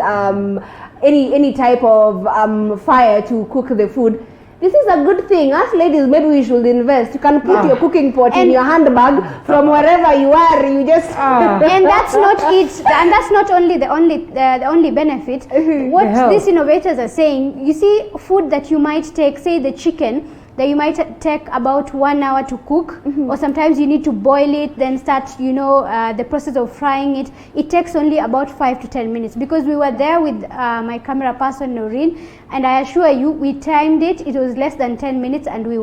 any type of fire to cook the food. This is a good thing. Us ladies, maybe we should invest. You can put your cooking pot in your handbag from wherever you are. You just
and that's not it. And that's not only the only benefit. What these innovators are saying, you see, food that you might take, say the chicken, that you might take about 1 hour to cook, or sometimes you need to boil it, then start, the process of frying it. It takes only about 5 to 10 minutes, because we were there with my camera person Noreen, and I assure you, we timed it. It was less than 10 minutes, and we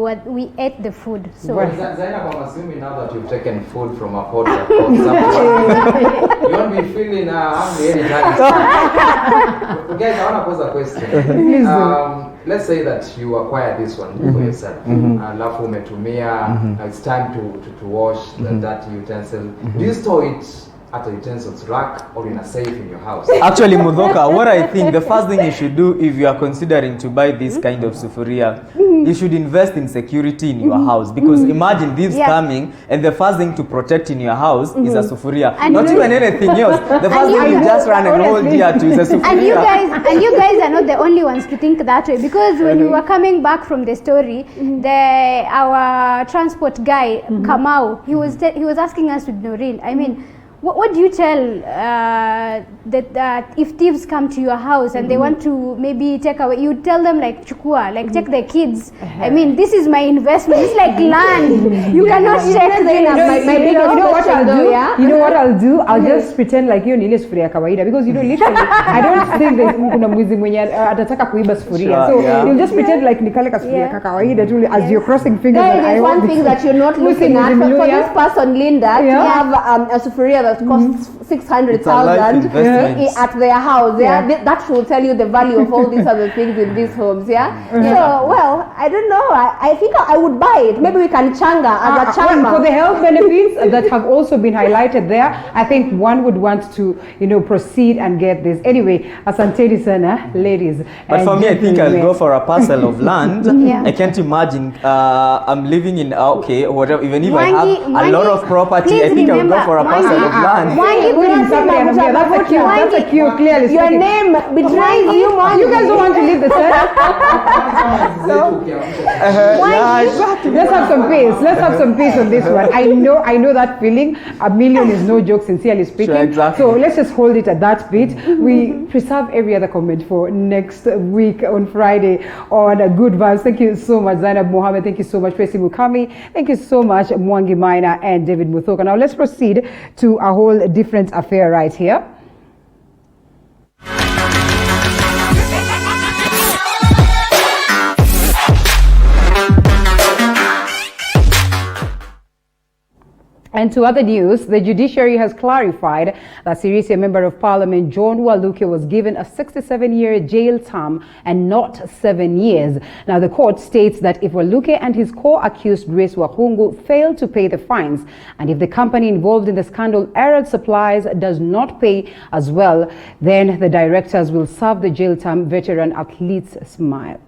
ate the food. So
Zainab, I'm assuming now that you've taken food from a pot that costs you won't be feeling hungry anytime. Guys, I want to pose a question. Let's say that you acquire this one for yourself. Alafu umetumia, it's time to wash the dirty utensil. Do you store it at a utensils rack or in a safe in your house?
Actually, Mudhoka, what I think the first thing you should do if you are considering to buy this kind of sufuria, you should invest in security in your house, because imagine thieves coming, and the first thing to protect in your house is a sufuria, not even anything else. The first thing you just run and hold dear to is a sufuria.
And you guys are not the only ones to think that way, because when we were coming back from the story, our transport guy Kamau, he was asking us with Noreen, I mean, what do you tell that if thieves come to your house and they want to maybe take away, you tell them like chukua, like take the kids. I mean, this is my investment. It's like land. You cannot take them.
You know what I'll do? You know what I'll do? I'll just pretend like you ni ile sufuria kawaida, because literally I don't think that kuna mwizi mwenye atataka kuiba sufuria. So you'll just pretend like ni kale kasufuria kawaida tu as you're crossing fingers.
There's one thing that you're not looking at. For this person, Linda, to have a sufuria that costs 600,000 at their house. That should tell you the value of all these other things in these homes. So, well, I don't know. I think I would buy it. Maybe we can changa as a changa.
For the health benefits that have also been highlighted there, I think one would want to, proceed and get this. Anyway, asanteni sana, ladies.
But for me, I think I'll go for a parcel of land. I can't imagine I'm living in whatever. Even if I have a lot of property, I think I'll go for a parcel of
That's a cue, clearly speaking.
Your name betrays you, Mwangi.
You guys don't want to leave the set. Let's have some pace. Let's have some pace on this one. I know that feeling. A million is no joke, sincerely speaking.
Sure, exactly.
So let's just hold it at that bit. We preserve every other comment for next week on Friday on Good Vibes. Thank you so much, Zainab Mohammed. Thank you so much, Tracy Mukami. Thank you so much, Mwangi Maina and David Muthoka. Now let's proceed to a whole different affair right here. And to other news, the Judiciary has clarified that Sirisia Member of Parliament John Waluke was given a 67-year jail term and not 7 years. Now, the court states that if Waluke and his co-accused Grace Wahungu fail to pay the fines, and if the company involved in the scandal Herald Supplies does not pay as well, then the directors will serve the jail term. Veteran athletes smile.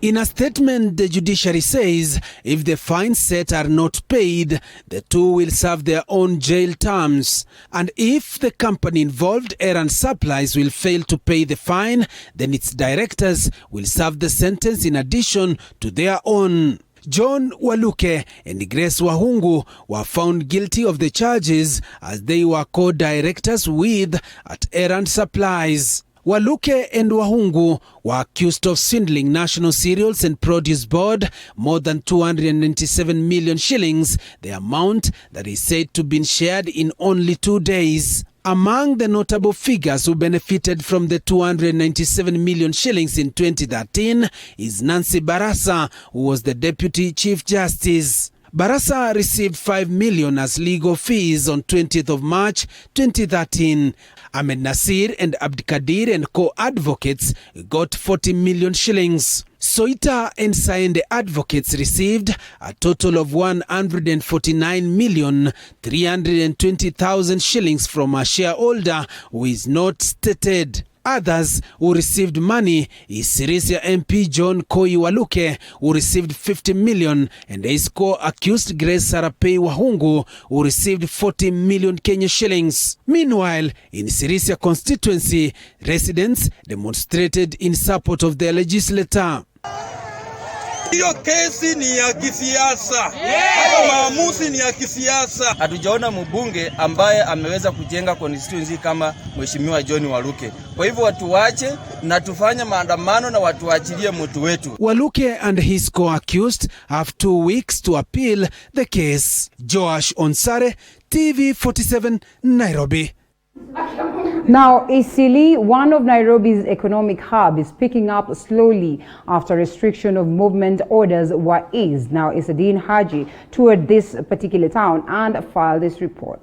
In a statement, the judiciary says if the fines set are not paid, the two will serve their own jail terms. And if the company involved, Herald Supplies, will fail to pay the fine, then its directors will serve the sentence in addition to their own. John Waluke and Grace Wahungu were found guilty of the charges as they were co-directors with at Herald Supplies. Waluke and Wahungu were accused of swindling National Cereals and Produce Board more than 297 million shillings, the amount that is said to have been shared in only 2 days. Among the notable figures who benefited from the 297 million shillings in 2013 is Nancy Barasa, who was the Deputy Chief Justice. Barasa received 5 million as legal fees on 20th of March 2013. Ahmed Nasir and Abdikadir and co-advocates got 40 million shillings. Soita and Saende advocates received a total of 149,320,000 shillings from a shareholder who is not stated. Others who received money is Sirisia MP John Koi Waluke, who received 50 million, and his co-accused Grace Sarapei Wahungu, who received 40 million Kenya shillings. Meanwhile, in Sirisia constituency, residents demonstrated in support of their legislator.
Hiyo kesi ni ya kisiasa. Hayo maamuzi ni ya kisiasa. Hatujaona mbunge ambaye ameweza kujenga constituency kama Mheshimiwa John Waluke. Kwa hivyo watu wache na tufanye maandamano na watu waachilie mtu wetu.
Waluke and his co-accused have 2 weeks to appeal the case. Joash Onsare, TV47, Nairobi.
Now, Isili, one of Nairobi's economic hub, is picking up slowly after restriction of movement orders were eased. Now, Isadine Haji toured this particular town and filed this report.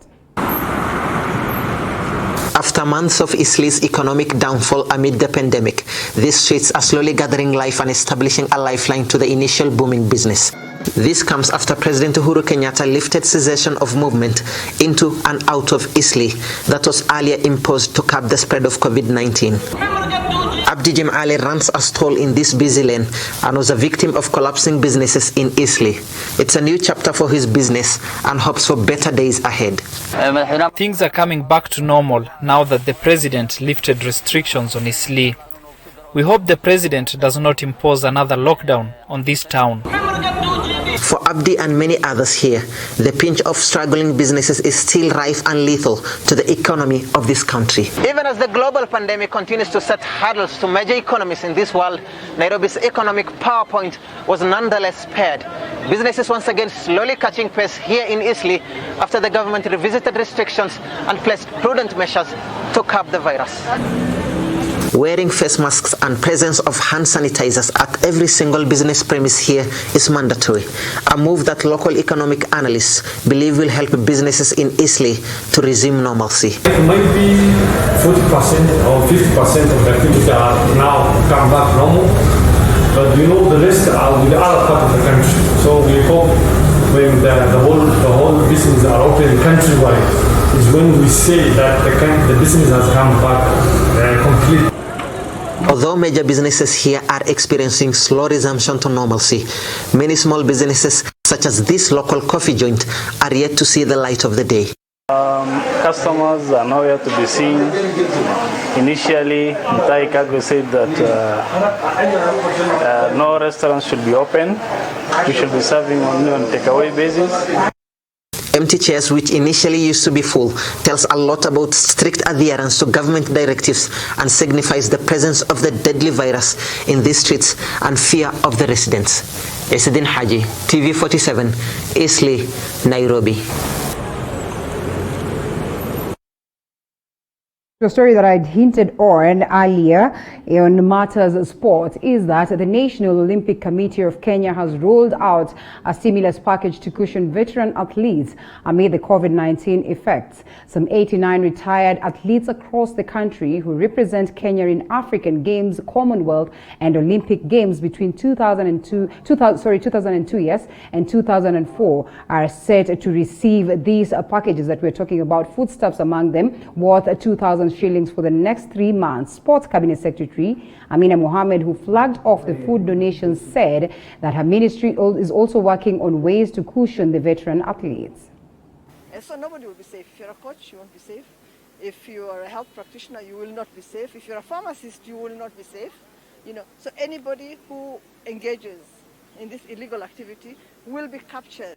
After months of Isli's economic downfall amid the pandemic, these streets are slowly gathering life and establishing a lifeline to the initial booming business. This comes after President Uhuru Kenyatta lifted cessation of movement into and out of Isli that was earlier imposed to curb the spread of COVID-19. Abdi Jim Ali runs a stall in this busy lane and was a victim of collapsing businesses in Isli. It's a new chapter for his business and hopes for better days ahead.
Things are coming back to normal now that the president lifted restrictions on Isli. We hope the president does not impose another lockdown on this town.
For Abdi and many others here, the pinch of struggling businesses is still rife and lethal to the economy of this country. Even as the global pandemic continues to set hurdles to major economies in this world, Nairobi's economic PowerPoint was nonetheless spared. Businesses once again slowly catching pace here in Isli after the government revisited restrictions and placed prudent measures to curb the virus. Wearing face masks and presence of hand sanitizers at every single business premise here is mandatory, a move that local economic analysts believe will help businesses in Isli to resume normalcy.
It might be 40% or 50% of the activity are now come back normal, but you know the rest are with the other part of the country. So we hope when the whole business are open countrywide is when we say that the business has come back complete.
Although major businesses here are experiencing slow resumption to normalcy, many small businesses, such as this local coffee joint, are yet to see the light of the day.
customers are nowhere to be seen. Initially, Mutahi Kagwe said that no restaurants should be open. We should be serving only on takeaway basis.
Empty chairs, which initially used to be full, tells a lot about strict adherence to government directives and signifies the presence of the deadly virus in these streets and fear of the residents. Esedin Haji, TV47, Eastleigh, Nairobi.
The story that I'd hinted on earlier on Matters Sport is that the National Olympic Committee of Kenya has rolled out a stimulus package to cushion veteran athletes amid the COVID-19 effects. Some 89 retired athletes across the country who represent Kenya in African Games, Commonwealth and Olympic Games between 2002 and 2004 are set to receive these packages that we're talking about, foodstuffs among them, worth 2,000 shillings for the next 3 months. Sports Cabinet Secretary Amina Mohammed, who flagged off the food donations, said that her ministry is also working on ways to cushion the veteran athletes.
And so nobody will be safe. If you're a coach, you won't be safe. If you are a health practitioner, you will not be safe. If you're a pharmacist, you will not be safe. So anybody who engages in this illegal activity will be captured.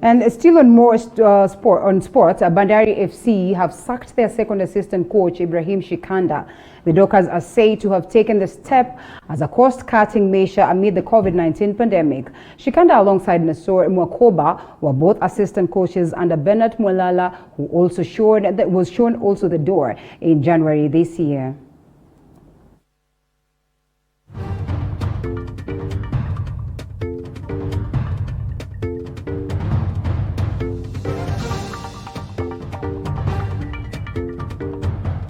And still on more sports, Bandari FC have sacked their second assistant coach Ibrahim Shikanda. The Dockers are said to have taken the step as a cost-cutting measure amid the COVID-19 pandemic. Shikanda alongside Nasor Mwakoba were both assistant coaches under Bernard Malala, who was shown also the door in January this year.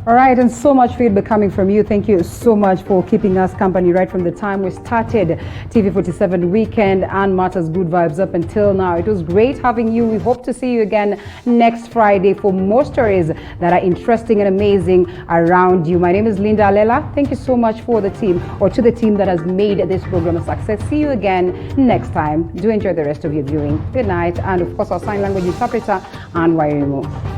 All right, and so much feedback coming from you. Thank you so much for keeping us company right from the time we started TV47 Weekend and Matters Good Vibes up until now. It was great having you. We hope to see you again next Friday for more stories that are interesting and amazing around you. My name is Linda Alela. Thank you so much for the team, or to the team that has made this program a success. See you again next time. Do enjoy the rest of your viewing. Good night. And of course, our sign language interpreter, Ann Waiguru.